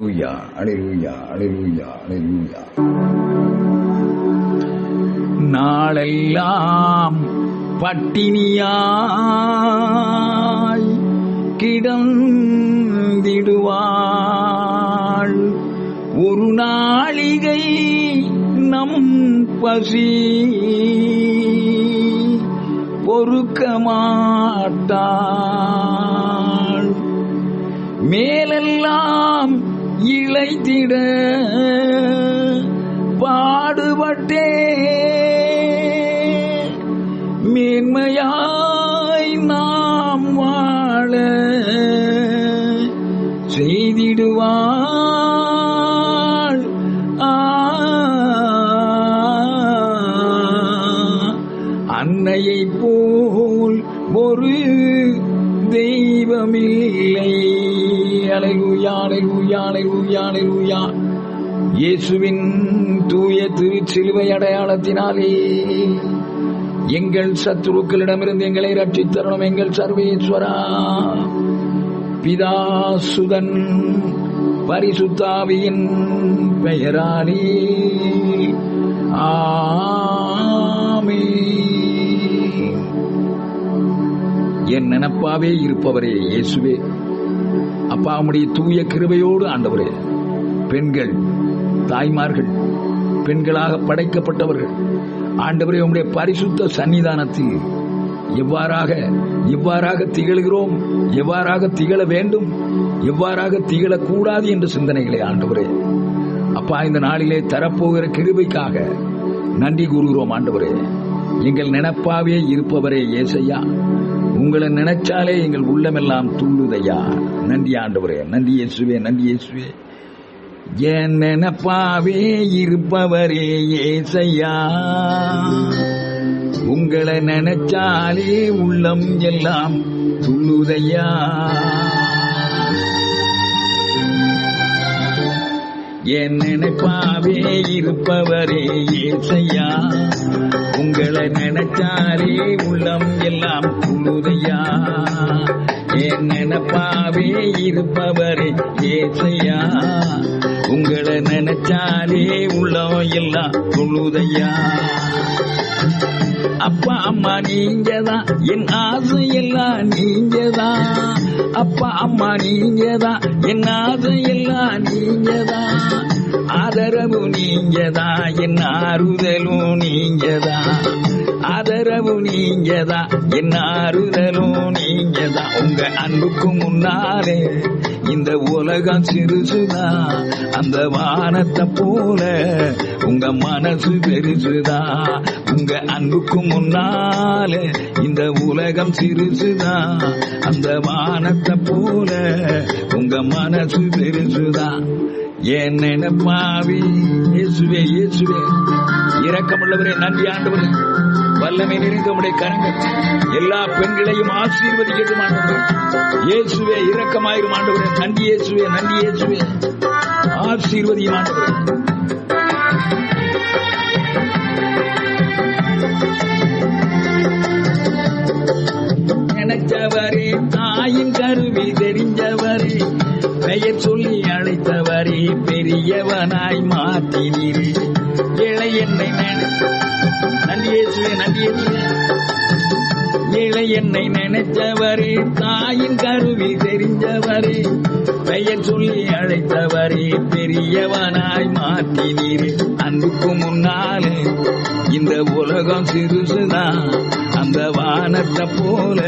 அல்லேலூயா, அல்லேலூயா, அல்லேலூயா. நாளெல்லாம் பட்டினியாய் கிடந்திடுவாள், ஒரு நாளிகை நம் பசி பொறுக்க மாட்டாள். மேலெல்லாம் இளைத்திட பாடுபட்டே மேன்மையாய் நாம் வாழ செய்திடுவாள். அன்னையை போல் ஒரு தெய்வமில்லை. அல்லேலூயா, அல்லேலூயா, அல்லேலூயா, அல்லேலூயா. இயேசுவின் தூய திருச்சிலுவை அடையாளத்தினாலே எங்கள் சத்துருக்களிடமிருந்து எங்களை ரட்சித்தரணும் எங்கள் சர்வேஸ்வரா. பிதா சுதன் பரிசுத்தாவியின் பெயராலே ஆமென். என் நினைப்பாவே இருப்பவரே இயேசுவே, அப்பா உம்முடைய தூய கிருபையோடு ஆண்டவரே, பெண்கள் தாய்மார்கள் பெண்களாக படைக்கப்பட்டவர்கள் ஆண்டவரே உம்முடைய பரிசுத்த சன்னிதானத்தில் எவ்வாறாக திகழ்கிறோம், எவ்வாறாக திகழ வேண்டும், எவ்வாறாக திகழக்கூடாது என்ற சிந்தனைகளை ஆண்டவரே அப்பா இந்த நாளிலே தரப்போகிற கிருபைக்காக நன்றி கூறுகிறோம். ஆண்டவரே எங்கள் நினைப்பாவே இருப்பவரே ஏசையா, உங்களை நினைச்சாலே எங்கள் உள்ளமெல்லாம் துள்ளுதையா. நன்றி ஆண்டவரே, நன்றி இயேசுவே, நன்றி இயேசுவே. என் நினைப்பாவே இருப்பவரே ஏசையா, உங்களை நினைச்சாலே உள்ளம் எல்லாம் துள்ளுதையா. என் நினைப்பாவே இருப்பவரே ஏசையா, உங்களை நினைச்சாலே உள்ளம் எல்லாம் துள்ளுதையா. என் நினைப்பாவே இருப்பவரே ஏசையா, உங்களை நினைச்சாலே உள்ளம் எல்லாம் துள்ளுதையா. அப்பா அம்மா நீங்கதான், என் ஆசையெல்லாம் நீங்கதான். அப்பா அம்மா நீங்கதான், என் ஆசையெல்லாம் நீங்கதான். ஆதரவு நீங்கதான், என் ஆறுதலும் நீங்கதான். ஆதரவு நீங்கதான், என் ஆறுதலும் நீங்கதான். உங்க அன்புக்கு முன்னாலே இந்த உலகம் சிறுசுதான், அந்த வானத்தை போல உங்க மனசு பெருசுதான். உங்க அன்புக்கு முன்னாலே இந்த உலகம் சிறுசுதான், அந்த வானத்தை போல உங்க மனசு பெருசுதான். என் நினைப்பாவே இயேசுவே, இயேசுவே இரக்கமுள்ளவரே, நன்றி ஆண்டவரே. வல்லமை நிறைந்த உம்முடைய கரங்கள் எல்லா பெண்களையும் ஆசீர்வதிக்கட்டும் ஆண்டவரே. இயேசுவே இரக்கமாயிரும் ஆண்டவரே. நன்றி இயேசுவே, நன்றி இயேசுவே. ஆசீர்வதியும் ஆண்டவரே. நினைச்சவரே, தாயின் கருவி தெரிஞ்சவரே, பெயர் சொல்லி அழைத்தவரே, பெரியவனாய் மாற்றினீரே. இளை என்னை நன்றி இயேசுவே, நன்றி இயேசுவே. இளை என்னை நினைச்சவரே, தாயின் கருவி தெரிஞ்சவரே, பெயர் சொல்லி அழைத்தவரே, பெரியவனாய் மாற்றினீரே. அன்புக்கு முன்னாலே இந்த உலகம் சிறுசுதான், அந்த வானத்தை போல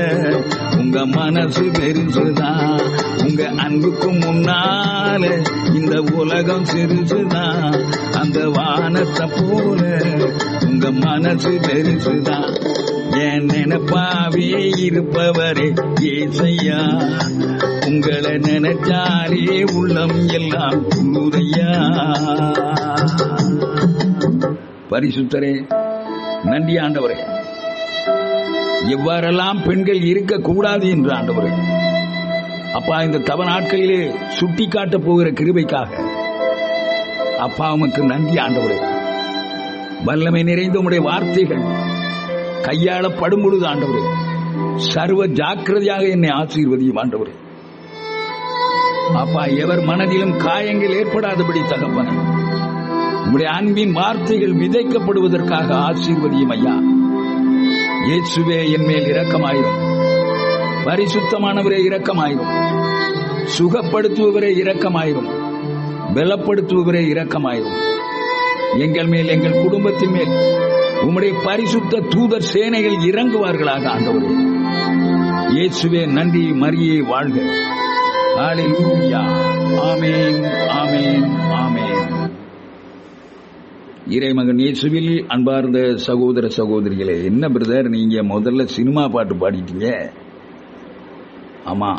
உங்க மனசு பெருசுதான். உங்க அன்புக்கு முன்னால இந்த உலகம் சிறுசுதான், அந்த வானத்தை போல உங்க மனசு பெருசுதான். என் நினைப்பாவே இருப்பவரே ஏசையா, உங்களை நினைச்சாலே உள்ளம் எல்லாம் துள்ளுதையா. பரிசுத்தரே நன்றி ஆண்டவரே. எவ்வாறெல்லாம் பெண்கள் இருக்கக்கூடாது என்று ஆண்டவரே அப்பா இந்த தவ நாட்களிலே சுட்டி காட்ட போகிற கிருபைக்காக அப்பா உமக்கு நன்றி ஆண்டவரே. வல்லமை நிறைந்த உம்முடைய வார்த்தைகள் கையாளப்படும் பொழுது ஆண்டவரே சர்வ ஜாக்கிரதையாக என்னை ஆசீர்வதியும் ஆண்டவரே. அப்பா, எவர் மனதிலும் காயங்கள் ஏற்படாதபடி தகப்பனே, உம்முடைய அன்பின் வார்த்தைகள் விதைக்கப்படுவதற்காக ஆசீர்வதியும் ஐயா. இயேசுவே, என் மேல் இரக்கமாயிரும். பரிசுத்தமானவரே இரக்கமாயிரும். சுகப்படுத்துபவரே இரக்கமாயிரும். பலப்படுத்துபவரே இரக்கமாயிரும். எங்கள் மேல், எங்கள் குடும்பத்தின் மேல் உம்முடைய பரிசுத்த தூதர் சேனைகள் இறங்குவார்களாக ஆண்டவரே. இயேசுவே நன்றி. மரியே வாழ்க. ஹல்லேலூயா. ஆமென், ஆமென், ஆமென். இறைமகன் இயேசுவில் அன்பார்ந்த சகோதர சகோதரிகளே, என்ன பிரதர் நீங்க முதல்ல சினிமா பாட்டு பாடிட்டீங்க? ஆமா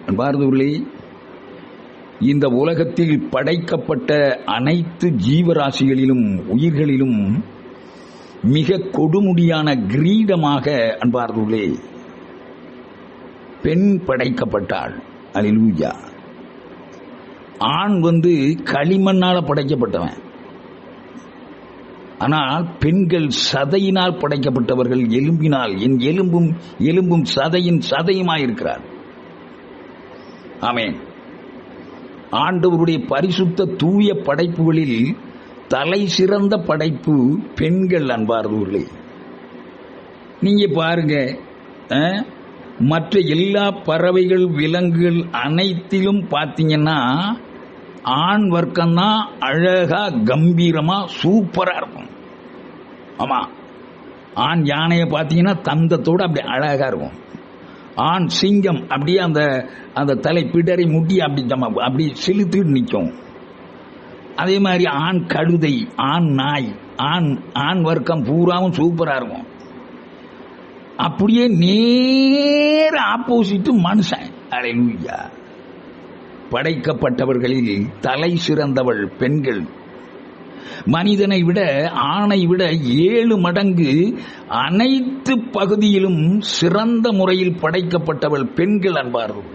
அன்பார்ந்தவர்களே, இந்த உலகத்தில் படைக்கப்பட்ட அனைத்து ஜீவராசிகளிலும் உயிர்களிலும் மிக கொடுமுடியான கிரீடமாக அன்பார்ந்தவர்களே பெண் படைக்கப்பட்டாள். அல்லேலூயா. ஆண் களிமண்ணால படைக்கப்பட்டவன். ஆனால் பெண்கள் சதையினால் படைக்கப்பட்டவர்கள். எலும்பினால், என் எலும்பும் எலும்பும் சதையின் சதையுமாயிருக்கிறார். ஆமென். ஆண்டவருடைய பரிசுத்த தூய படைப்புகளில் தலை சிறந்த படைப்பு பெண்கள் அன்பார்ந்தவர்களே. நீங்க பாருங்க, மற்ற எல்லா பறவைகள் விலங்குகள் அனைத்திலும் பார்த்தீங்கன்னா ஆண் வர்க்கம்தான் அழகா கம்பீரமா சூப்பரா இருக்கும். ஆமா, ஆண் யானையை பார்த்தீங்கன்னா தந்தத்தோடு அப்படி அழகா இருக்கும். ஆண் சிங்கம் அப்படியே அந்த தலை பிடரை முட்டி அப்படி செலுத்திட்டு நிற்கும். அதே மாதிரி ஆண் கழுதை, ஆண் நாய், ஆண் வர்க்கம் பூராவும் சூப்பரா இருக்கும். அப்படியே நேர ஆப்போசிட் மனுஷன். அல்லேலூயா. படைக்கப்பட்டவர்களில் தலை சிறந்தவள் பெண்கள். மனிதனை விட, ஆணை விட 7 மடங்கு அனைத்து பகுதியிலும் சிறந்த முறையில் படைக்கப்பட்டவள் பெண்கள் அன்பார்கள்.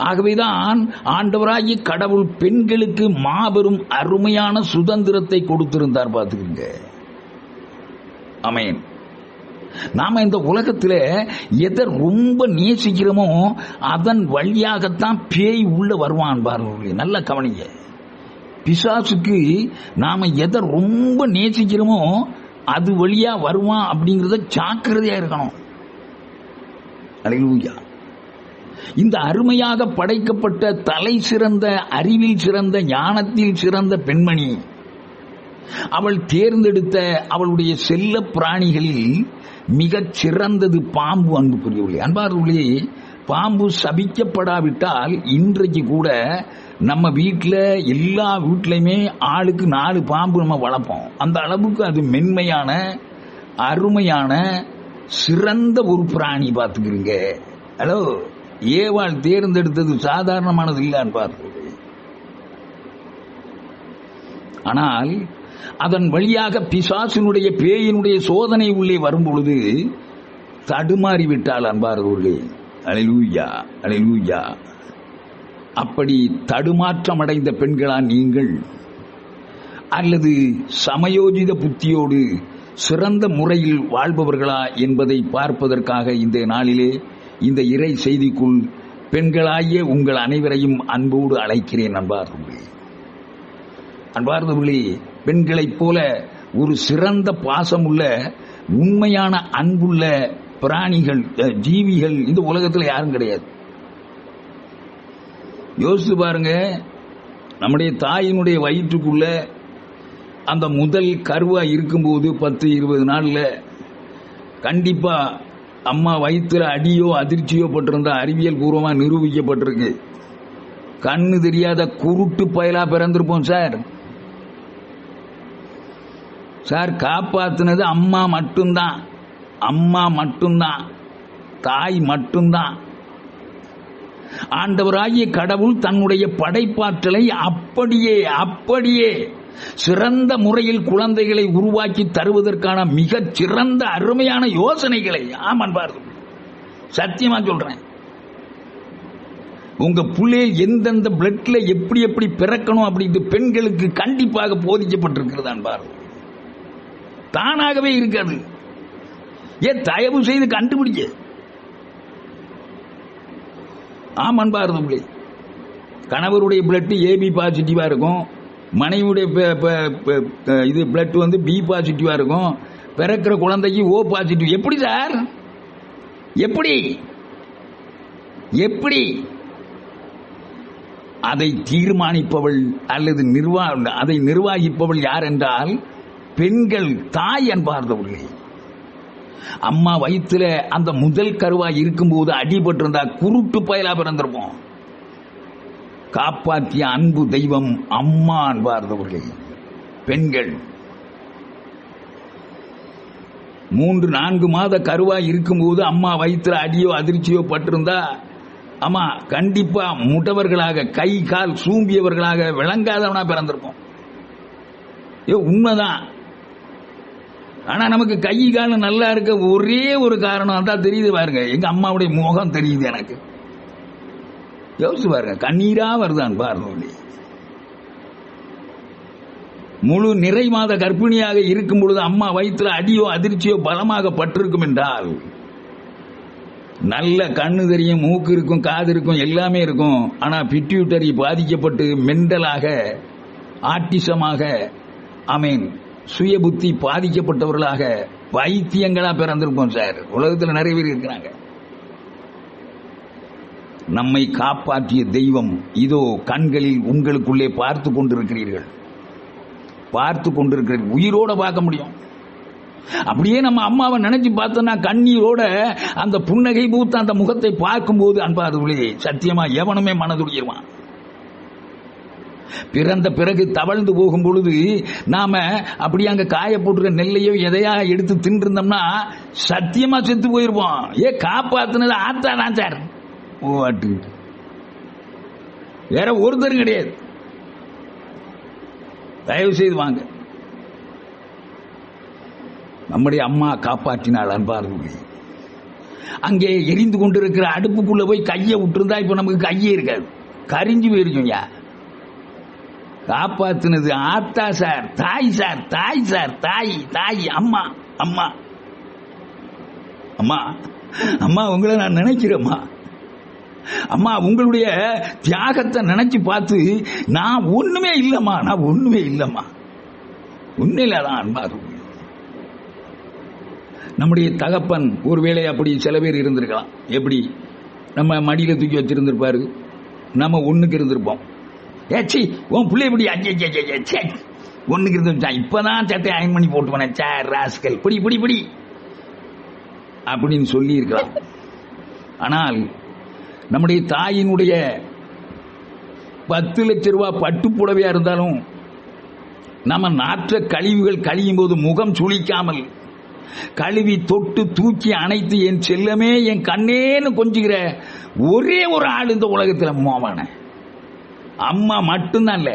ஆகவேதான் ஆண்டவராகிய கடவுள் பெண்களுக்கு மாபெரும் அருமையான சுதந்திரத்தை கொடுத்திருந்தார். பார்த்துக்கங்க. ஆமென். நாம இந்த உலகத்துல எதை ரொம்ப நேசிக்கிறோமோ அதன் வழியாகத்தான் பேய் உள்ள வருவான் பாருங்க. நல்ல கவனிங்க. பிசாசுக்கு நாம எதை ரொம்ப நேசிக்கிறோமோ அது வழியா வருவான் அப்படிங்கறத ஜாக்கிரதையா இருக்கணும். அல்லேலூயா. இந்த அருமையாக படைக்கப்பட்ட தலை சிறந்த, அறிவில் சிறந்த, ஞானத்தில் சிறந்த பெண்மணி, அவள் தேர்ந்தெடுத்த அவளுடைய செல்ல பிராணிகளில் மிகச் சிறந்தது பாம்பு. அன்புக்குரியவர்களே, அன்பார்களே, பாம்பு சபிக்கப்படாவிட்டால் இன்றைக்கு கூட நம்ம வீட்டில், எல்லா வீட்லையுமே ஆளுக்கு 4 பாம்பு நம்ம வளர்ப்போம். அந்த அளவுக்கு அது மென்மையான, அருமையான, சிறந்த ஒரு பிராணி. பார்த்துக்கிறீங்க. ஹலோ, ஏவாள் தேர்ந்தெடுத்தது சாதாரணமானது இல்லை அன்பார்களே. ஆனால் அதன் வழியாக பிசாசினுடைய, பேயினுடைய சோதனை உள்ளே வரும் பொழுது தடுமாறிவிட்டால் அன்பார்களே. அல்லேலூயா, அல்லேலூயா. அப்படி தடுமாற்றம் அடைந்த பெண்களா நீங்கள், அல்லது சமயோஜித புத்தியோடு சிறந்த முறையில் வாழ்பவர்களா என்பதை பார்ப்பதற்காக இந்த நாளிலே இந்த இறை செய்திக்குள் பெண்களாகிய உங்கள் அனைவரையும் அன்போடு அழைக்கிறேன். அன்பார்களே, அன்பார்ந்தவர்களே, பெண்களைப் போல ஒரு சிறந்த பாசமுள்ள, உண்மையான அன்புள்ள பிராணிகள், ஜீவிகள் இந்த உலகத்தில் யாரும் கிடையாது. யோசித்து பாருங்க. நம்முடைய தாயினுடைய வயிற்றுக்குள்ள அந்த முதல் கருவா இருக்கும்போது 10-20 நாள்ல கண்டிப்பா அம்மா வயிற்றுல அடியோ அதிர்ச்சியோ பட்டிருந்தா அறிவியல் பூர்வமா நிரூபிக்கப்பட்டிருக்கு. கண்ணு தெரியாத குருட்டு பயலா பிறந்திருப்போம் சார். காப்பாத்துனது அம்மா மட்டும்தான், அம்மா மட்டும்தான், தாய் மட்டும்தான். ஆண்டவராகிய கடவுள் தன்னுடைய படைப்பாற்றலை அப்படியே சிறந்த முறையில் குழந்தைகளை உருவாக்கி தருவதற்கான மிகச் சிறந்த அருமையான யோசனைகளை, ஆமான் பாருங்க, சத்தியமா சொல்றேன். உங்க பிள்ளைகள் எந்தெந்த பிளட்ல எப்படி பிறக்கணும் அப்படின்னு பெண்களுக்கு கண்டிப்பாக போதிக்கப்பட்டிருக்கிறதான் பாருங்க. தானாகவே இருக்காது. தயவு செய்து கண்டுபிடிக்க. அன்பார்ந்தவர்களே, கணவருடைய பிளட் ஏபி பாசிட்டிவா இருக்கும், மனைவியுடைய இது பிளட் பி பாசிட்டிவா இருக்கும், பிறக்கிற குழந்தைக்கு ஓ பாசிட்டிவ். எப்படி சார்? எப்படி? எப்படி? அதை தீர்மானிப்பவள் அல்லது அதை நிர்வாகிப்பவள் யார் என்றால் பெண்கள், தாய். அன்பார்ந்தவர்களே, அம்மா வயிற்றுல அந்த முதல் கருவாய் இருக்கும்போது அடிபட்டிருந்தா குருட்டு பயலா பிறந்திருப்போம். காப்பாற்றிய அன்பு தெய்வம் அம்மா. அன்பார்ந்தவர்களே, பெண்கள் 3-4 மாத கருவாய் இருக்கும்போது அம்மா வயிற்றுல அடியோ அதிர்ச்சியோ பட்டிருந்தா அம்மா கண்டிப்பா முட்டவர்களாக, கை கால் சூம்பியவர்களாக, விளங்காதவனா பிறந்திருப்போம். உண்மைதான். ஆனா நமக்கு கை காலம் நல்லா இருக்க ஒரே ஒரு காரணம் தான் தெரியுது பாருங்க, எங்க அம்மாவுடைய முகம் தெரியுது எனக்கு. யோசிச்சு பாருங்க, கண்ணீரா வருதான் பாருங்க. முழு நிறை மாத கர்ப்பிணியாக இருக்கும் பொழுது அம்மா வயிற்றுல அடியோ அதிர்ச்சியோ பலமாக பட்டிருக்கும் என்றால் நல்ல கண்ணு தெரியும், மூக்கு இருக்கும், காது இருக்கும், எல்லாமே இருக்கும். ஆனா பிட்யூட்டரி பாதிக்கப்பட்டு மென்டலாக, ஆட்டிசமாக, சுய புத்தி பாதிக்கப்பட்டவர்களாக பைத்தியங்களா பிறந்திருப்போம் சார். உலகத்தில் நிறைய பேர் இருக்கிறாங்க. நம்மை காப்பாற்றிய தெய்வம் இதோ கண்களில் உங்களுக்குள்ளே பார்த்து கொண்டிருக்கிறீர்கள். உயிரோட பார்க்க முடியும். அப்படியே நம்ம அம்மாவை நினைச்சு பார்த்தோம்னா கண்ணீரோட அந்த புன்னகை பூத்த அந்த முகத்தை பார்க்கும்போது அன்பார்ந்தவர்களே, சத்தியமா எவனுமே மனதுடையிருவான். பிறந்த பிறகு தவழ்ந்து போகும் பொழுது நாம அப்படி அங்க காய போட்டுற நெல்லையோ எதையா எடுத்து தின்றிருந்தோம்னா சத்தியமா செத்து போயிருப்போம். காப்பாத்துனது ஆத்தா தான் சார். வேற ஒருத்தரும் கிடையாது. தயவு செய்து வாங்க, நம்முடைய அம்மா காப்பாற்றினாள். அன்பார்ந்தவர்களே, அங்கே எரிந்து கொண்டிருக்கிற அடுப்புக்குள்ள போய் கையை விட்டுருந்தா இப்ப நமக்கு கையே இருக்காது, கரிஞ்சு போயிருக்கும். காப்பாத்தினது ஆத்தா சார், தாய் சார், தாய் சார், தாய், தாய், அம்மா, அம்மா, அம்மா, அம்மா உங்களை நான் நினைக்கிறேம்மா. அம்மா உங்களுடைய தியாகத்தை நினைச்சு பார்த்து நான் ஒண்ணுமே இல்லம்மா, நான் ஒண்ணுமே இல்லம்மா, உண்மையில்தான். அன்பார்ந்தவர்களே, நம்முடைய தகப்பன் ஒருவேளை அப்படி சில பேர் இருந்திருக்கலாம். எப்படி? நம்ம மடியில தூக்கி வச்சிருந்திருப்பாரு, நம்ம ஒண்ணுக்கு இருந்திருப்போம். ஏச்சி உன் பிள்ளை இப்படி ஒண்ணுக்கு இருந்துச்சா, இப்பதான் சட்டை அயன் பண்ணி போட்டு போனேன் சார் ராஸ்கல், பிடி பிடி பிடி அப்படின்னு சொல்லி இருக்கலாம். ஆனால் நம்முடைய தாயினுடைய 10 லட்சம் ரூபாய் பட்டு புடவையா இருந்தாலும் நம்ம நாற்ற கழிவுகள் கழியும் போது முகம் சுளிக்காமல் கழுவி தொட்டு தூக்கி அணைத்து என் செல்லமே என் கண்ணேன்னு கொஞ்சுகிற ஒரே ஒரு ஆள் இந்த உலகத்தில் மோமான அம்மா மட்டும்தான். இல்ல,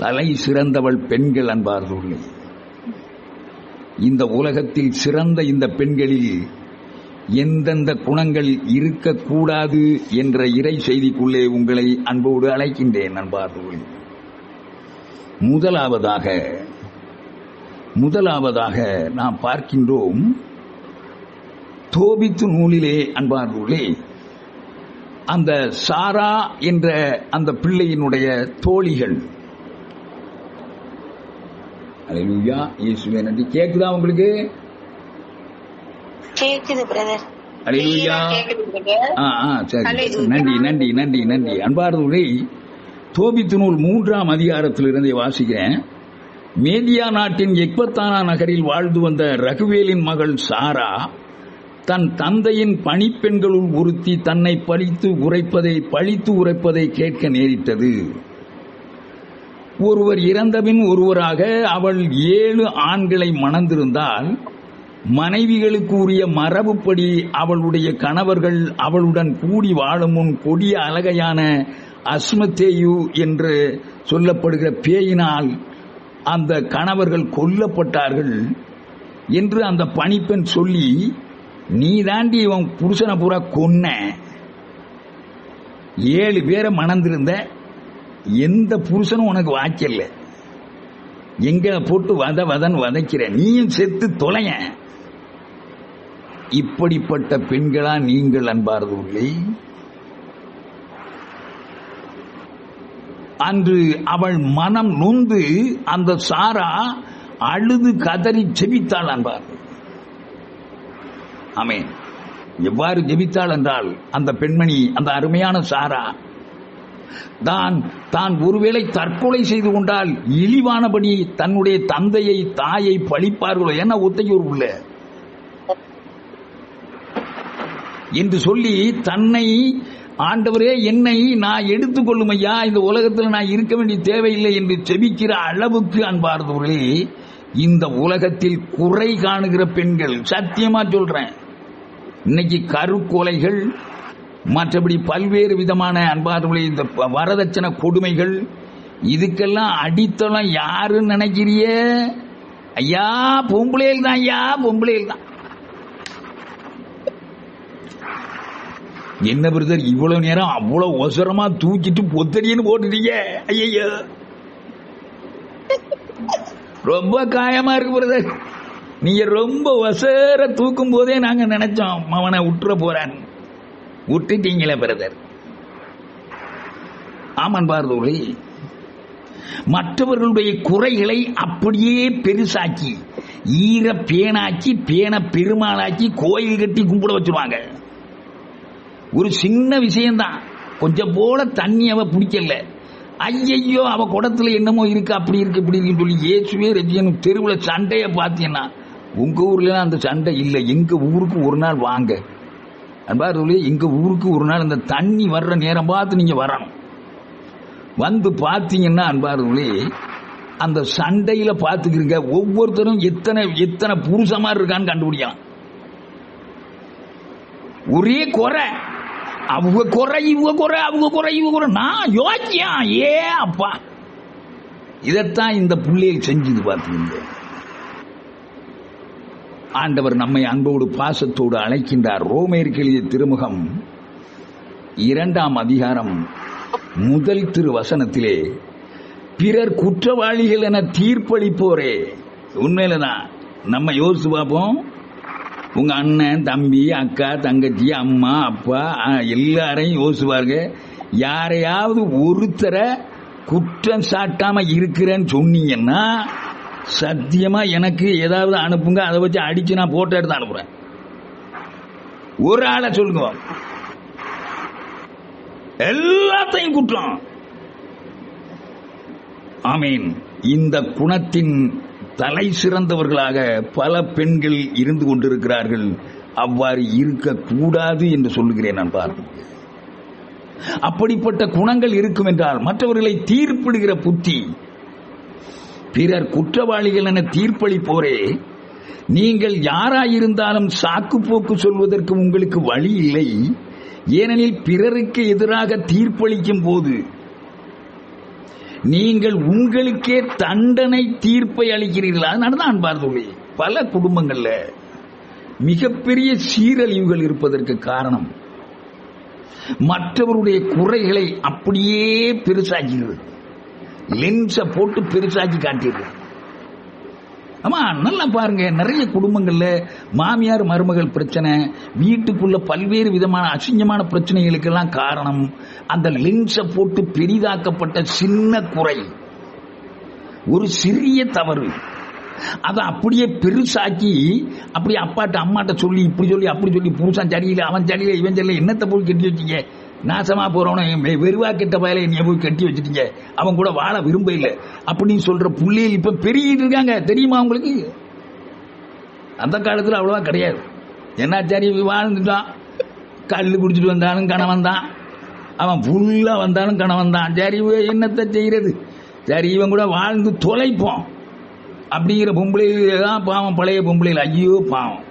தலை சிறந்தவள் பெண்கள். அன்பார்ந்தவர்களே, இந்த உலகத்தில் சிறந்த இந்த பெண்களில் எந்தெந்த குணங்கள் இருக்கக்கூடாது என்ற இறை செய்திக்குள்ளே உங்களை அன்போடு அழைக்கின்றேன். அன்பார்ந்தவர்களே, முதலாவதாக நாம் பார்க்கின்றோம் தோபித்து நூலிலே. அன்பார்ந்தவர்களே, அந்த சாரா என்ற அந்த பிள்ளையினுடைய தோழிகள். அல்லேலூயா, இயேசுவே நன்றி. கேக்குதா உங்களுக்கு? கேக்குது பிரதர். அல்லேலூயா. சரி, நன்றி நன்றி நன்றி நன்றி. அன்பார்ந்தவர்களே, தோபித்து நூல் 3ஆம் அதிகாரத்திலிருந்து வாசிக்கிறேன். மேதியா நாட்டின் எக்பத்தானா நகரில் வாழ்ந்து வந்த ரகுவேலின் மகள் சாரா தன் தந்தையின் பணிப்பெண்களுள் ஒருத்தி தன்னை பழித்து உரைப்பதை கேட்க நேரிட்டது. ஒருவர் இறந்தபின் ஒருவராக அவள் 7 ஆண்களை மணந்திருந்தால் மனைவிகளுக்கு உரிய மரபுப்படி அவளுடைய கணவர்கள் அவளுடன் கூடி வாழும் முன் கொடிய அழகையான அஸ்மத்தேயு என்று சொல்லப்படுகிற பேயினால் அந்த கணவர்கள் கொல்லப்பட்டார்கள் என்று அந்த பணிப்பெண் சொல்லி, நீ தாண்டி இவன் புருஷனை பூரா கொன்ன, 7 பேரை மணந்திருந்த, எந்த புருஷனும் உனக்கு வாய்க்கல, எங்களை போட்டு வதன்னு வதைக்கிற, நீயும் செத்து தொலைய இப்படிப்பட்ட பெண்களா நீங்கள் அன்பார்ந்தவர்களே? அன்று அவள் மனம் நொந்து அந்த சாரா அழுது கதறி ஜெபித்தாள் அன்பார். ஆமென். எவ்வாறு ஜெபித்தாள் என்றால், அந்த பெண்மணி, அந்த அருமையான சாரா தான் ஒருவேளை தற்கொலை செய்து கொண்டால் இழிவானபடி தன்னுடைய தந்தையை தாயை பழிப்பார்களோ, என்ன ஒத்தையூர் உள்ள என்று சொல்லி தன்னை, ஆண்டவரே என்னை நான் எடுத்துக்கொள்ளும் ஐயா, இந்த உலகத்தில் நான் இருக்க வேண்டிய தேவையில்லை என்று செபிக்கிற அளவுக்கு அன்பார்ந்தவர்களே, இந்த உலகத்தில் குறை காணுகிற பெண்கள், சத்தியமா சொல்றேன், இன்னைக்கு கருக்கொலைகள், மற்றபடி பல்வேறு விதமான அன்பார்ந்தவர்களே இந்த வரதட்சணை கொடுமைகள், இதுக்கெல்லாம் அடித்தளம் யாருன்னு நினைக்கிறிய? ஐயா பொம்பளையில் தான், ஐயா பொம்பளையில் தான். என்ன பிரதர் இவ்வளவு நேரம் அவ்வளவு ஒசரமா தூக்கிட்டு பொத்தடின்னு போட்டுட்டீங்க? ஐயோ ரொம்ப காயமா இருக்கு பிரதர். நீங்க ரொம்ப ஒசர தூக்கும் போதே நாங்க நினைச்சோம் அவனை விட்டுற போறான். விட்டுட்டீங்களே பிரதர். ஆமன் பார்தோழி, மற்றவர்களுடைய குறைகளை அப்படியே பெருசாக்கி, ஈர பேனாக்கி, பேன பெருமாளாக்கி, கோயில் கட்டி கும்பிட வச்சிருவாங்க. ஒரு சின்ன விஷயம்தான், கொஞ்சம் போல தண்ணி அவ பிடிக்கல, ஐயையோ அவ குடத்துல என்னமோ இருக்கு, அப்படி இருக்கு இப்படி இருக்குன்னு சொல்லி இயேசுவே ரஜியனும் தெருவில் சண்டையை பார்த்தீங்கன்னா, உங்க ஊர்ல அந்த சண்டை இல்லை, எங்க ஊருக்கு ஒரு நாள் வாங்க அன்பார்களே, எங்க ஊருக்கு ஒரு நாள் இந்த தண்ணி வர்ற நேரம் பார்த்து நீங்க வரணும். வந்து பார்த்தீங்கன்னா அன்பார்களே, அந்த சண்டையில பார்த்துக்கிறீங்க ஒவ்வொருத்தரும் எத்தனை புருஷமா இருக்கான்னு கண்டுபிடிக்கலாம். ஒரே குறை, அவங்க குறை இவங்க குறை, அவங்க குறை இவங்க குறை, நான் யோசியா ஏ அப்பா. இதைத்தான் இந்த பிள்ளைகள் செஞ்சது பார்த்துங்க. ஆண்டவர் நம்மை அன்போடு பாசத்தோடு அழைக்கின்றார். ரோமேயருக்கு எழுதிய திருமுகம் 2ஆம் அதிகாரம் 1 திருவசனத்திலே, பிறர் குற்றவாளிகள் என தீர்ப்பளிப்போரே. உண்மையிலதான் நம்ம யோசிச்சு பார்ப்போம். உங்க அண்ணன், தம்பி, அக்கா, தங்கச்சி, அம்மா, அப்பா எல்லாரையும் யோசிப்பாருங்க. யாரையாவது ஒருத்தரை குற்றம் சாட்டாம இருக்கிறேன்னு சொன்னீங்கன்னா, சத்தியமா எனக்கு ஏதாவது அனுப்புங்க, அதை வச்சு அடிச்சு நான் போட்டோ எடுத்து அனுப்புறேன். ஒரு ஆளை சொல்லுங்க, எல்லாத்தையும் குற்றம். ஆமீன். இந்த குணத்தின் தலை சிறந்தவர்களாக பல பெண்கள் இருந்து கொண்டிருக்கிறார்கள். அவ்வாறு இருக்கக்கூடாது என்று சொல்லுகிறேன் நான். பார்ப்பேன், அப்படிப்பட்ட குணங்கள் இருக்கும் என்றால் மற்றவர்களை தீர்ப்பிடுகிற புத்தி, பிறர் குற்றவாளிகள் என தீர்ப்பளிப்போரே, நீங்கள் யாராயிருந்தாலும் சாக்கு போக்கு சொல்வதற்கு உங்களுக்கு வழி இல்லை. ஏனெனில் பிறருக்கு எதிராக தீர்ப்பளிக்கும் போது நீங்கள் உங்களுக்கே தண்டனை தீர்ப்பை அளிக்கிறீர்களா? அதனாலதான் பார்த்தோம், பல குடும்பங்கள்ல மிகப்பெரிய சீரழிவுகள் இருப்பதற்கு காரணம் மற்றவருடைய குறைகளை அப்படியே பெருசாக்கிறது, லென்ஸை போட்டு பெருசாக்கி காட்டிடுது. ஆமா, நல்லா பாருங்க, நிறைய குடும்பங்கள்ல மாமியார் மருமகள் பிரச்சனை, வீட்டுக்குள்ள பல்வேறு விதமான அசிங்கமான பிரச்சனைகளுக்கெல்லாம் காரணம் அந்த லென்ஸை போட்டு பெரிதாக்கப்பட்ட சின்ன குறை, ஒரு சிறிய தவறு. அதை அப்படியே பெருசாக்கி, அப்படி அப்பாட்ட அம்மாட்ட சொல்லி, இப்படி சொல்லி அப்படி சொல்லி, புருஷன் சரியில்லை, அவன் சரியில்லை, இவன் சரியில்லை, என்னத்தை போய் கட்டி வச்சீங்க, நாசமா போறவன வெறுவா கெட்ட பயலை நீ போய் கட்டி வச்சுட்டீங்க, அவன் கூட வாழ விரும்ப இல்லை அப்படின்னு சொல்ற புள்ளைகள் இப்ப பெருகிட்டு இருக்காங்க. தெரியுமா உங்களுக்கு? அந்த காலத்துல அவ்வளவா கிடையாது. என்ன சரி வாழ்ந்துட்டான், கல்லு குடிச்சிட்டு வந்தாலும் கணவன் தான், அவன் ஃபுல்லா வந்தாலும் கணவன் தான், சரி என்னத்தை செய்யறது, சரி இவன் கூட வாழ்ந்து தொலைப்போம் அப்படிங்கிற பொம்பளைகள் தான் பாவம், பழைய பொம்பளைகள். ஐயோ பாவம்.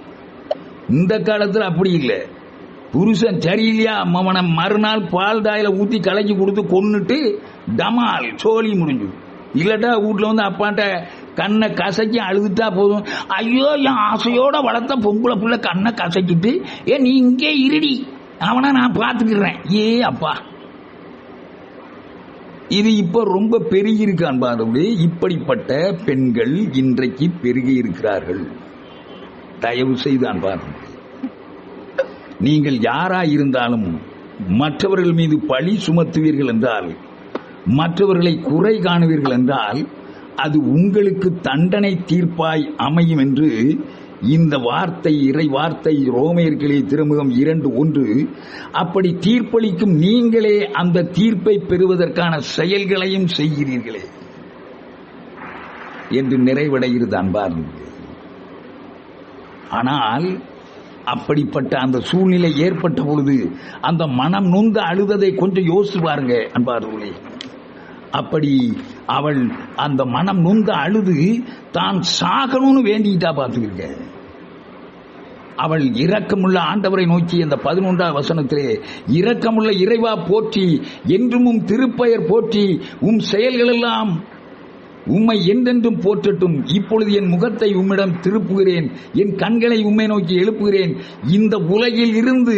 இந்த காலத்துல அப்படி இல்லை. புருஷன் சரியில்லையா, அவனை மறுநாள் பால் தாயில ஊத்தி கலக்கி கொடுத்து கொன்னுட்டு டமால் சோழி முடிஞ்சு. இல்லட்டா வீட்டுல வந்து அப்பாட்ட கண்ணை கசக்கி அழுதுட்டா போதும், ஐயோ என் ஆசையோட வளர்த்த பொம்பளை புள்ள கண்ணை கசக்கிட்டு, நீ இங்கே இருடி, அவனை நான் பார்த்துக்கிறேன். ஏ அப்பா, இது இப்ப ரொம்ப பெருகி இருக்கான் பாருங்க. இப்படிப்பட்ட பெண்கள் இன்றைக்கு பெருகி இருக்கிறார்கள். தயவு செய்தான் பாருங்க. நீங்கள் யாராயிருந்தாலும் மற்றவர்கள் மீது பழி சுமத்துவீர்கள் என்றால், மற்றவர்களை குறை காணுவீர்கள் என்றால், அது உங்களுக்கு தண்டனை தீர்ப்பாய் அமையும் என்று இந்த வார்த்தை, இறை வார்த்தை, ரோமையர்களே திருமுகம் 2:1. அப்படி தீர்ப்பளிக்கும் நீங்களே அந்த தீர்ப்பை பெறுவதற்கான செயல்களையும் செய்கிறீர்களே என்று நிறைவடைகிறது அன்பார்ந்த. ஆனால் அப்படிப்பட்ட அந்த சூழ்நிலை ஏற்பட்ட பொழுது அந்த மனம் நொந்து அழுததை கொஞ்சம் யோசிச்சு பாருங்க அன்பார்களே. அப்படி அவள் அந்த மனம் நொந்து அழுது தான் சாகணும்னு வேண்டிட்டா பார்த்துக்கிட்ட. அவள் இரக்கமுள்ள ஆண்டவரை நோக்கி அந்த 11ஆம் வசனத்திலே, இரக்கமுள்ள இறைவா போற்றி, என்றும் திருப்பெயர் போற்றி, உம் செயல்கள் எல்லாம் உம்மை என்றென்றும் போற்றட்டும். இப்பொழுது என் முகத்தை உம்மிடம் திருப்புகிறேன், என் கண்களை உம்மை நோக்கி எழுப்புகிறேன். இந்த உலகில் இருந்து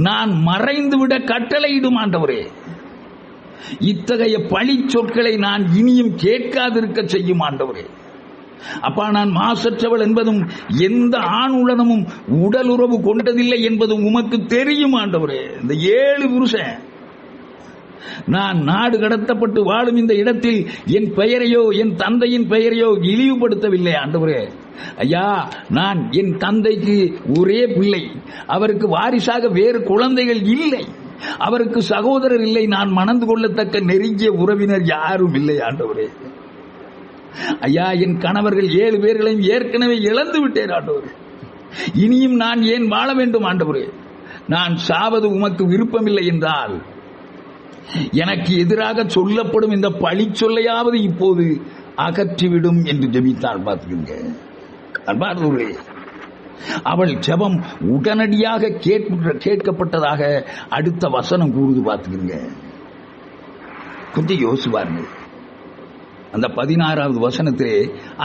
நான் மறைந்துவிட கட்டளையிடும் ஆண்டவரே. இத்தகைய பழி சொற்களை நான் இனியும் கேட்காதிருக்க செய்யும் ஆண்டவரே. அப்பா, நான் மாசற்றவள் என்பதும் எந்த ஆணுடனும் உடல் உறவு கொண்டதில்லை என்பதும் உமக்கு தெரியும் ஆண்டவரே. இந்த 7 புருஷன் நான் நாடு கடத்தப்பட்டு வாழும் இந்த இடத்தில் என் பெயரையோ என் தந்தையின் பெயரையோ இழிவுபடுத்தவில்லை ஆண்டவரே. ஐயா, நான் என் தந்தைக்கு ஒரே பிள்ளை, அவருக்கு வாரிசாக வேறு குழந்தைகள் இல்லை, அவருக்கு சகோதரர் இல்லை, நான் மணந்து கொள்ளத்தக்க நெருங்கிய உறவினர் யாரும் இல்லை ஆண்டவரே. ஐயா, என் கணவர்கள் 7 பேர்களையும் ஏற்கனவே இழந்து விட்டேன் ஆண்டவரே. இனியும் நான் ஏன் வாழ வேண்டும் ஆண்டவரே? நான் சாவது உமக்கு விருப்பமில்லை என்றால் எனக்கு எதிராக சொல்லப்படும் இந்த பழி சொல்லையாவது இப்போது அகற்றிவிடும் என்று ஜெபித்தாள். பார்த்துக்கங்க அன்பார்ந்தவர்களே, அவள் ஜெபம் உடனடியாக கேட்கப்பட்டதாக அடுத்த வசனம் கூறுது. பார்த்துக்கங்க, கொஞ்சம் யோசிப்பாருங்க. அந்த 16வது வசனத்திலே,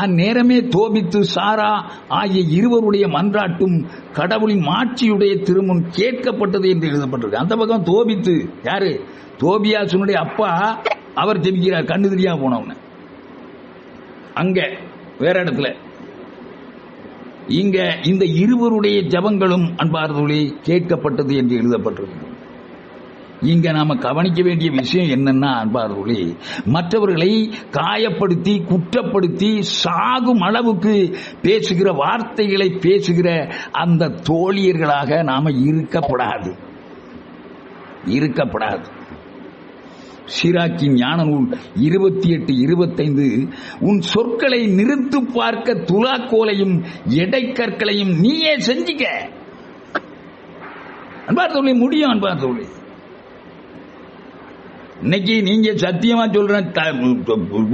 அந்நேரமே தோபித்து சாரா ஆகிய இருவருடைய மன்றாட்டும் கடவுளின் மாட்சியுடைய திருமுன் கேட்கப்பட்டது என்று எழுதப்பட்டிருக்கு. அந்த பக்கம் தோபித்து யாரு? தோபியாசுனுடைய அப்பா. அவர் ஜெபிக்கிறார், கண்ணு தெரியாம போனவன. அங்க வேற இடத்துல, இங்க இந்த இருவருடைய ஜபங்களும் அன்பார்ந்தவர்களே கேட்கப்பட்டது என்று எழுதப்பட்டிருக்கு. இங்க நாம கவனிக்க வேண்டிய விஷயம் என்னன்னா அன்பார்ந்தவர்களே, மற்றவர்களை காயப்படுத்தி குற்றப்படுத்தி சாகும் அளவுக்கு பேசுகிற வார்த்தைகளை பேசுகிற அந்த தோழியர்களாக நாம இருக்கப்படாது. சிராக்கின் ஞான நூல் 28:25, உன் சொற்களை நிறுத்து பார்க்க துலாக்கோலையும் எடைக்கற்களையும் நீயே செஞ்சிக்க. அன்பார்ந்தவர்களே, முடியும் அன்பார்ந்தவர்களே. இன்னைக்கு நீங்க சத்தியமா சொல்றேன்,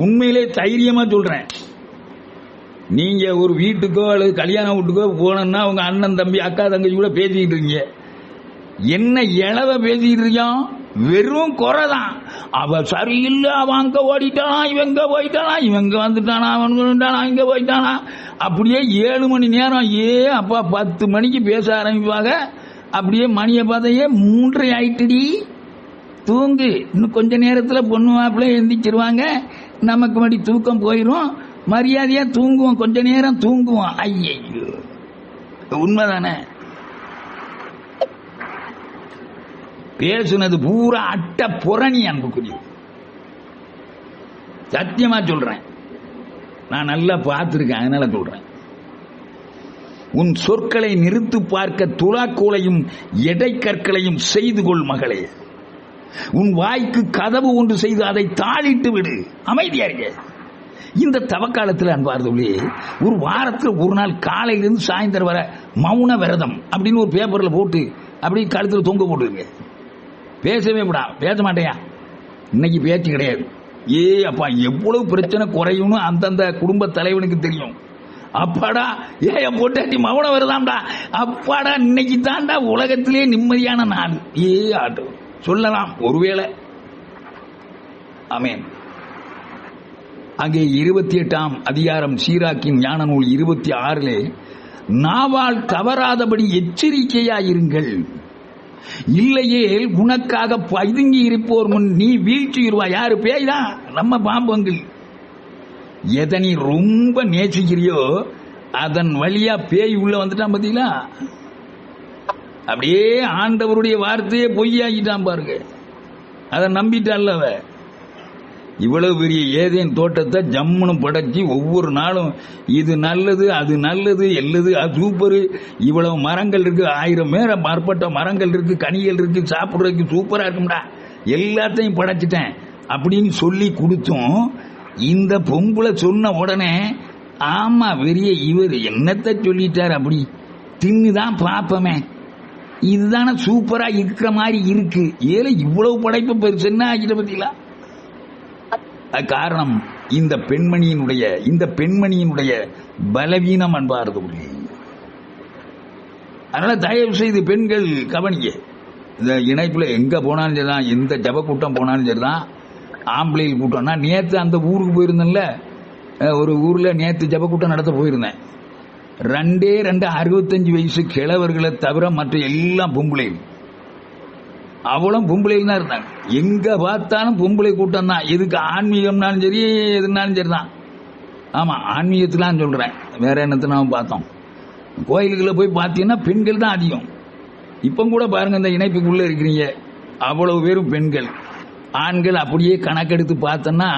உண்மையிலே தைரியமா சொல்றேன், நீங்க ஒரு வீட்டுக்கோ அல்லது கல்யாண வீட்டுக்கோ போனோம்னா உங்க அண்ணன் தம்பி அக்கா தங்கச்சி கூட பேசிக்கிட்டு இருக்கீங்க. என்ன இளவ பேசிக்கிட்டு இருக்கான்? வெறும் குறைதான். அவ சரியில்லை, அவன் அங்க ஓடிட்டானா, இவங்க போயிட்டானா, இவங்க வந்துட்டானா, அவன் இங்க போயிட்டானா. அப்படியே 7 மணி நேரம் அப்பா 10 மணிக்கு பேச ஆரம்பிப்பாங்க. அப்படியே மணியை பார்த்தையே 3 ஆயிட்டுடி, தூங்கு, இன்னும் கொஞ்ச நேரத்தில் பொண்ணு மாப்பிள்ளை எந்திரிச்சிருவாங்க, நமக்கு மடி தூக்கம் போயிடும், மரியாதையா தூங்குவோம், கொஞ்ச நேரம் தூங்குவோம். ஐயோ, உண்மைதானே? பேசுனது பூரா அட்ட புரணி அன்புக்குரிய. சத்தியமா சொல்றேன், நான் நல்லா பார்த்திருக்கேன், அதனால சொல்றேன். உன் சொற்களை நிறுத்து பார்க்க துலாக்கோலையும் எடைக்கற்களையும் செய்து கொள் மகளே. உன் வாய்க்கு கதவு ஒன்று செய்து அதை தாளிட்டு விடு, அமைதியா இருக்க. இந்த தவக்காலத்தில் அன்பார்ந்தவர்களே, ஒரு வாரத்தில் ஒரு நாள் காலையிலிருந்து சாயந்தரம் வர மௌன விரதம் அப்படின்னு ஒரு பேப்பர்ல போட்டு அப்படி கழுத்தில் தொங்க போட்டுருங்க. பேசவே விடா, பேச மாட்டேயா, இன்னைக்கு பேச்சு கிடையாது. அப்பா, எவ்வளவு பிரச்சனை குறையும்னு அந்தந்த குடும்ப தலைவனுக்கு தெரியும். அப்பாடா, போட்டாட்டி மௌன விரதம்டா, அப்பாடா, இன்னைக்கு தாண்டா உலகத்திலே நிம்மதியான நாள் ஆட்டு சொல்லலாம் ஒருவேளை. ஆமென். அங்கே 28ஆம் அதிகாரம் சீராக்கின் ஞான நூல் 26, நாவால் தவறாதபடி எச்சரிக்கையாயிருங்கள், இல்லையே உனக்காக பதுங்கி இருப்போர் முன் நீ வீழ்ச்சிடுவாய். யாரு? பேய்தான், நம்ம பாம்பங்கள். எதை நீ ரொம்ப நேசிக்கிறியோ அதன் வழியா பேய் உள்ள வந்துட்டான். பார்த்தீங்களா? அப்படியே ஆண்டவருடைய வார்த்தையே பொய்யாக்கிட்டான் பாருங்க. அதை நம்பிட்டான்ல அவ. இவ்வளவு பெரிய ஏதேன் தோட்டத்தை ஜம்முன்னு படைச்சி ஒவ்வொரு நாளும் இது நல்லது அது நல்லது எல்லது அது சூப்பரு, இவ்வளவு மரங்கள் இருக்கு, 1000 மேற்பட்ட மரங்கள் இருக்கு, கனிகள் இருக்கு, சாப்பிட்றதுக்கு சூப்பரா இருக்கும்டா, எல்லாத்தையும் படைச்சிட்டேன் அப்படின்னு சொல்லி கொடுத்தும் இந்த பொம்பளை சொன்ன உடனே ஆமா பெரிய இவர் என்னத்தை சொல்லிட்டார், அப்படி தின்னுதான் பாப்பமே, இதுதானே சூப்பரா இருக்கிற மாதிரி இருக்கு, ஏல இவ்வளவு படைப்பு பெருசு என்ன ஆகிட்ட பத்திங்களா. காரணம் இந்த பெண்மணியினுடைய பலவீனம் அன்பார்ந்து. அதனால தயவு செய்து பெண்கள் கவனிக்க. இந்த இணைப்புல எங்க போனாலும் சரிதான், எந்த ஜப கூட்டம் போனாலும் சரிதான், ஆம்பளைகள் கூட்டம்னா நேற்று அந்த ஊருக்கு போயிருந்தேன்ல, ஒரு ஊர்ல நேற்று ஜப கூட்டம் நடத்த போயிருந்தேன். 2 65 வயசு கிழவர்களை தவிர மற்ற எல்லாம் பொம்பளைகள், அவளும் பொம்பளைகள் தான் இருந்தாங்க. எங்க பார்த்தாலும் பொம்பளை கூட்டம் தான். எதுக்கு ஆன்மீகம்னாலும் சரி எதுனாலும் சரிதான். ஆமா ஆன்மீகத்திலாம் சொல்றேன், வேற என்னத்தை நாம பார்த்தோம். கோயிலுக்குள்ள போய் பார்த்தீங்கன்னா பெண்கள் தான் அதிகம். இப்ப கூட பாருங்க இந்த இணைப்புக்குள்ள இருக்கிறீங்க அவ்வளவு பேரும் பெண்கள். ஆண்கள் அப்படியே கணக்கெடுத்து பார்த்தோன்னா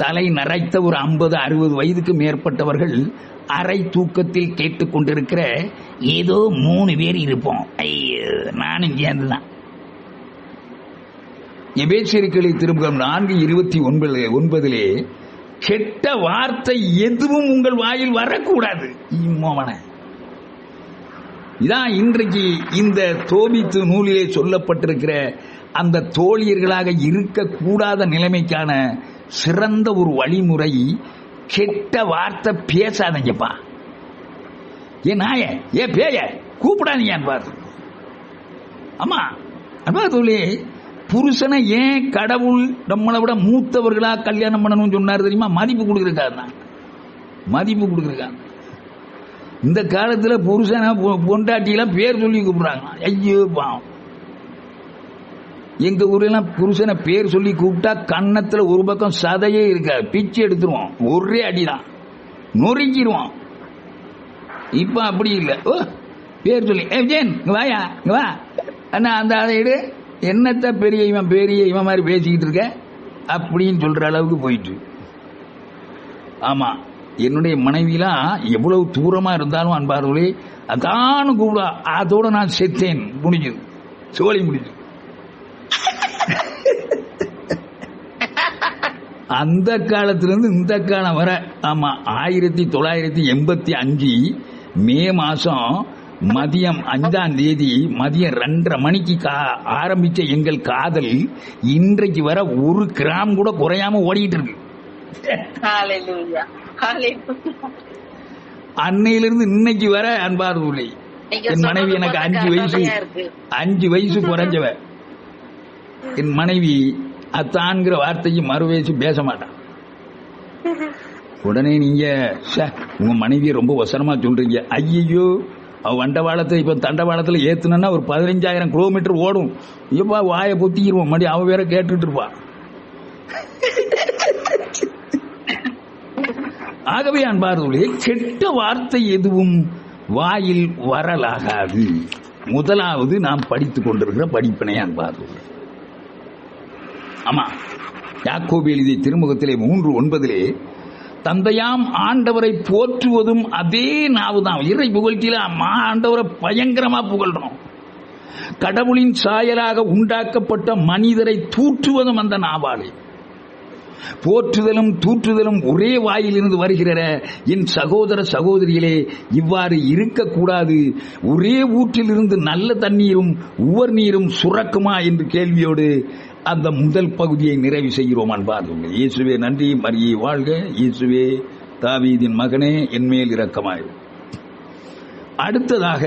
தலை நரைத்த ஒரு 50-60 வயதுக்கு மேற்பட்டவர்கள் அரை தூக்கத்தில் கேட்டுக்கொண்டிருக்கிற ஏதோ 3 பேர் இருப்போம். ஐயோ நானும் சேர்ந்துதான். எபேசியர்களை திருமுகம் 4:29 கெட்ட வார்த்தை எதுவும் உங்கள் வாயில் வரக்கூடாது. இதான் இன்றைக்கு இந்த தோபித்து நூலிலே சொல்லப்பட்டிருக்கிற அந்த தோழியர்களாக இருக்கக்கூடாத நிலைமைக்கான சிறந்த ஒரு வழிமுறை. கெட்ட வார்த்தை பேசாதீங்கப்பா. ஏன் நாய ஏ பேய கூப்பிடாதீங்க அன்பார். ஆமா அன்பா தோழி, புருஷனை ஏன் கடவுள் நம்மளை விட மூத்தவர்களா கல்யாணம் பண்ணணும்னு சொன்னார் தெரியுமா? மதிப்பு கொடுக்குறதுக்காக. மதிப்பு கொடுக்குறதுக்காக. இந்த காலத்துல புருஷனை பொண்டாட்டியெல்லாம் பேர் சொல்லி கூப்பிடுறாங்க. ஐயோ பாவம். எங்க ஊரெல்லாம் புருஷனை பேர் சொல்லி கூப்பிட்டா கன்னத்துல ஒரு பக்கம் சதையே இருக்காது, பிச்சு எடுத்துருவோம், ஒரே அடிதான், நொறுக்கிடுவோம். இப்ப அப்படி இல்லை. ஓ பேர் சொல்லி ஏ ஜேன் வாயா வா அண்ணா அந்த அதை எடு, என்னத்த பெரிய இவன் மாதிரி பேசிக்கிட்டு இருக்க அப்படின்னு சொல்ற அளவுக்கு போயிட்டு. ஆமா என்னுடைய மனைவிலாம் எவ்வளவு தூரமா இருந்தாலும் அன்பார்களே அதானு கூப்பிடா, அதோட நான் செத்தேன், முடிஞ்சது, சோழி முடிஞ்சது. அந்த காலத்திலிருந்து இந்த காலம் வர, ஆமா 1985 மே மாசம் மதியம் 5ஆம் தேதி மதியம் 2:30 மணிக்கு ஆரம்பிச்ச எங்கள் காதல் இன்றைக்கு வர 1 கிராம் கூட குறையாம ஓடிட்டு இருக்கு. அன்னையிலிருந்து இன்னைக்கு வர அன்பார்ந்த என் மனைவி எனக்கு 5 வயசு குறைஞ்சவ. என் மனைவி அத்தான்கிற வார்த்தைக்கு மறுவயசு பேச மாட்டான். உடனே நீங்க உங்க மனைவியை ரொம்ப வசனமா சொல்றீங்க. ஐயோ அவ வண்டவாளத்தை இப்ப தண்டவாளத்துல ஏத்துனா ஒரு 15,000 கிலோமீட்டர் ஓடும். இப்ப வாயை பொத்திக்கிருவோம், மறுபடி அவ வேற கேட்டுட்டு இருப்பா. ஆகவே அன்பார்களே கெட்ட வார்த்தை எதுவும் வாயில் வரலாகாது. முதலாவது நாம் படித்துக் கொண்டிருக்கிற படிப்பினை அன்பார்களே. ஆமா யாக்கோபு எழுதிய திருமுகத்திலே 3:9 தந்தையாம் ஆண்டவரை போற்றுவதும் அதே நாவுதான். இறை புகழ்ச்சியில ஆண்டவரை பயங்கரமா புகழ்றோம். கடவுளின் சாயலாக உண்டாக்கப்பட்ட மனிதரை தூற்றுவதும் அந்த நாவாலே. போற்றுதலும் தூற்றுதலும் ஒரே வாயிலிருந்து வருகிற என் சகோதர சகோதரிகளே, இவ்வாறு இருக்கக்கூடாது. ஒரே ஊற்றிலிருந்து நல்ல தண்ணீரும் உவர் நீரும் சுரக்குமா என்று கேள்வியோடு அந்த முதல் பகுதியை நிறைவு செய்கிறோம் அன்பார்ந்த. இயேசுவே நன்றி, மரியே வாழ்க, இயேசுவே தாவீதின் மகனே என்மேல் இரக்கமாய். அடுத்ததாக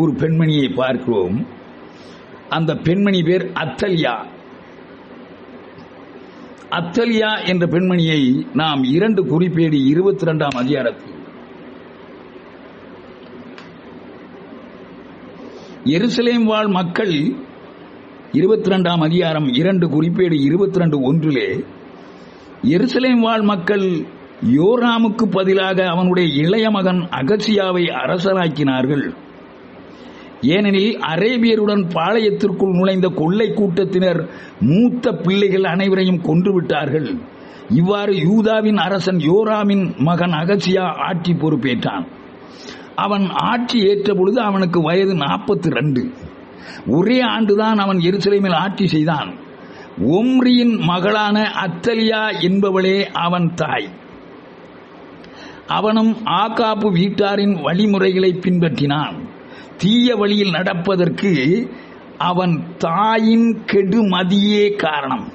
ஒரு பெண்மணியை பார்க்கிறோம். அந்த பெண்மணி பேர் அத்தலியா. அத்தலியா என்ற பெண்மணியை நாம் 2 குறிப்பேடு 22ஆம் அதிகாரத்தில் எருசலேம் வாழ் மக்கள் 22ஆம் அதிகாரம் 2 குறிப்பேடு 22:1 எருசலேம் வாழ் மக்கள் யோராமுக்கு பதிலாக அவனுடைய இளைய மகன் அகசியாவை அரசராக்கினார்கள். ஏனெனில் அரேபியருடன் பாளையத்திற்குள் நுழைந்த கொள்ளை கூட்டத்தினர் மூத்த பிள்ளைகள் அனைவரையும் கொன்றுவிட்டார்கள். இவ்வாறு யூதாவின் அரசன் யோராமின் மகன் அகசியா ஆட்சி பொறுப்பேற்றான். அவன் ஆட்சி ஏற்ற பொழுது அவனுக்கு வயது 42. ஒரே ஆண்டுதான் அவன் எருசலேமில் ஆட்சி செய்தான். ஒம்ரியின் மகளான அத்தலியா என்பவளே அவன் தாய். அவனும் ஆகாபு வீட்டாரின் வழிமுறைகளை பின்பற்றினான். தீய வழியில் நடப்பதற்கு அவன் தாயின் கெடுமதியே காரணம்.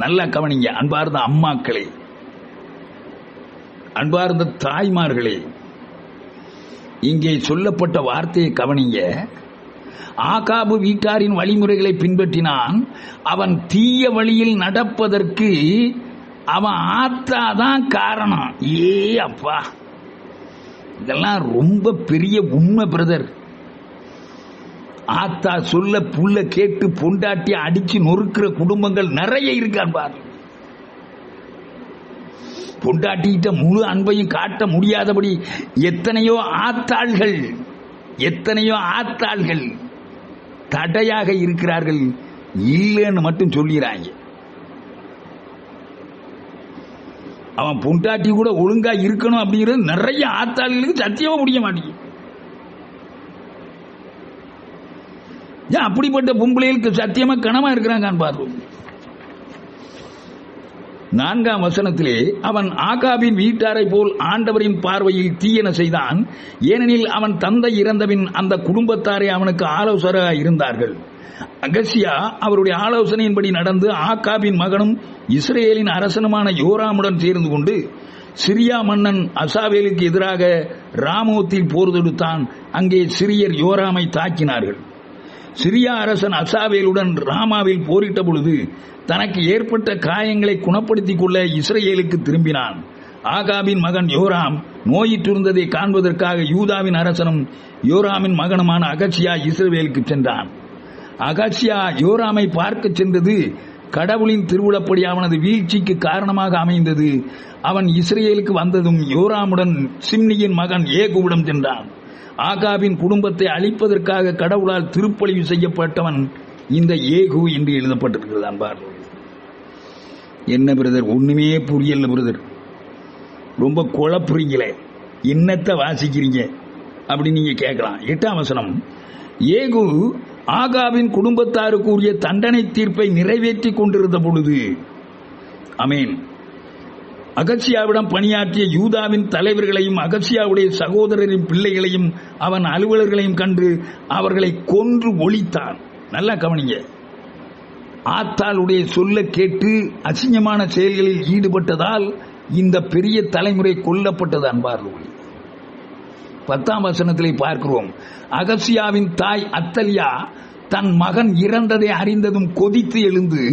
நல்ல கவனிங்க அன்பார்ந்த அம்மாக்களே, அன்பார்ந்த தாய்மார்களே, இங்கே சொல்லப்பட்ட வார்த்தையை கவனிங்க. ஆகாபு வீட்டாரின் வழிமுறைகளை பின்பற்றினான். அவன் தீய வழியில் நடப்பதற்கு அவன் ஆத்தாதான் காரணம். அப்பா, இதெல்லாம் ரொம்ப பெரிய உண்மை பிரதர். ஆத்தா சொல்ல புள்ள கேட்டு பொண்டாட்டி அடிச்சு நொறுக்கிற குடும்பங்கள் நிறைய இருக்கான் பாரு. பொண்டாட்டிகிட்ட முழு அன்பையும் காட்ட முடியாதபடி எத்தனையோ ஆத்தாள்கள் தடையாக இருக்கிறார்கள். இல்லைன்னு மட்டும் சொல்லிடுறாங்க. அவன் பொண்டாட்டி கூட ஒழுங்கா இருக்கணும் அப்படிங்கிறது நிறைய ஆத்தாள்களுக்கு சத்தியமா முடிய மாட்டேங்குது. அப்படிப்பட்ட பொம்பளைகளுக்கு சத்தியமா கனமா இருக்கிறாங்க பாரு. 4ஆம் வசனத்திலே, அவன் ஆகாபின் வீட்டாரை போல் ஆண்டவரின் பார்வையில் தீயன செய்தான். ஏனெனில் அவன் தந்தை இறந்தபின் அந்த குடும்பத்தாரே அவனுக்கு ஆலோசகராக இருந்தார்கள். அகசியா அவருடைய ஆலோசனையின்படி நடந்து ஆகாபின் மகனும் இஸ்ரேலின் அரசனுமான யோராமுடன் சேர்ந்து கொண்டு சிரியா மன்னன் அசாவேலுக்கு எதிராக ராமோத்தில் போர் தொடுத்தான். அங்கே சிரியர் யோராமை தாக்கினார்கள். சிரியா அரசன் அசாவேலுடன் ராமாவில் போரிட்ட பொழுது தனக்கு ஏற்பட்ட காயங்களை குணப்படுத்திக் கொள்ள இஸ்ரேலுக்கு திரும்பினான். ஆகாபின் மகன் யோராம் நோயிற்றிருந்ததை காண்பதற்காக யூதாவின் அரசனும் யோராமின் மகனுமான அகசியா இஸ்ரவேலுக்கு சென்றான். அகசியா யோராமை பார்க்க சென்றது கடவுளின் திருவுளப்படி அவனது வீழ்ச்சிக்கு காரணமாக அமைந்தது. அவன் இஸ்ரேலுக்கு வந்ததும் யோராமுடன் சிம்னியின் மகன் ஏகுவிடம் சென்றான். ஆகாபின் குடும்பத்தை அழிப்பதற்காக கடவுளால் திருப்பலிவு செய்யப்பட்டவன் இந்த ஏகு என்று எழுதப்பட்டிருக்கிறது. அன்பார், என்ன பிரதர், ஒண்ணுமே புரியல பிரதர், ரொம்ப குழப்புறீங்களே, என்னத்தை வாசிக்கிறீங்க அப்படின்னு நீங்க கேட்கலாம். 8ஆம் வசனம், ஏகு ஆகாபின் குடும்பத்தாருக்கு உரிய தண்டனை தீர்ப்பை நிறைவேற்றி கொண்டிருந்த பொழுது, அமேன், அகசியாவிடம் பணியாற்றிய யூதாவின் தலைவர்களையும் அகசியாவுடைய சகோதரரின் பிள்ளைகளையும் அவன் அலுவலர்களையும் கண்டு அவர்களை கொன்று ஒழித்தான். நல்லா கவனிங்க. ஆத்தாளுடைய சொல்ல கேட்டு அசிங்கமான செயல்களில் ஈடுபட்டதால் இந்த பெரிய தலைமுறை கொல்லப்பட்டது. அன்பார்கள், 10ஆம் வசனத்திலே பார்க்கிறோம், அகசியாவின் தாய் அத்தலியா தன் மகன் இறந்ததை அறிந்ததும் கொதித்து எழுந்து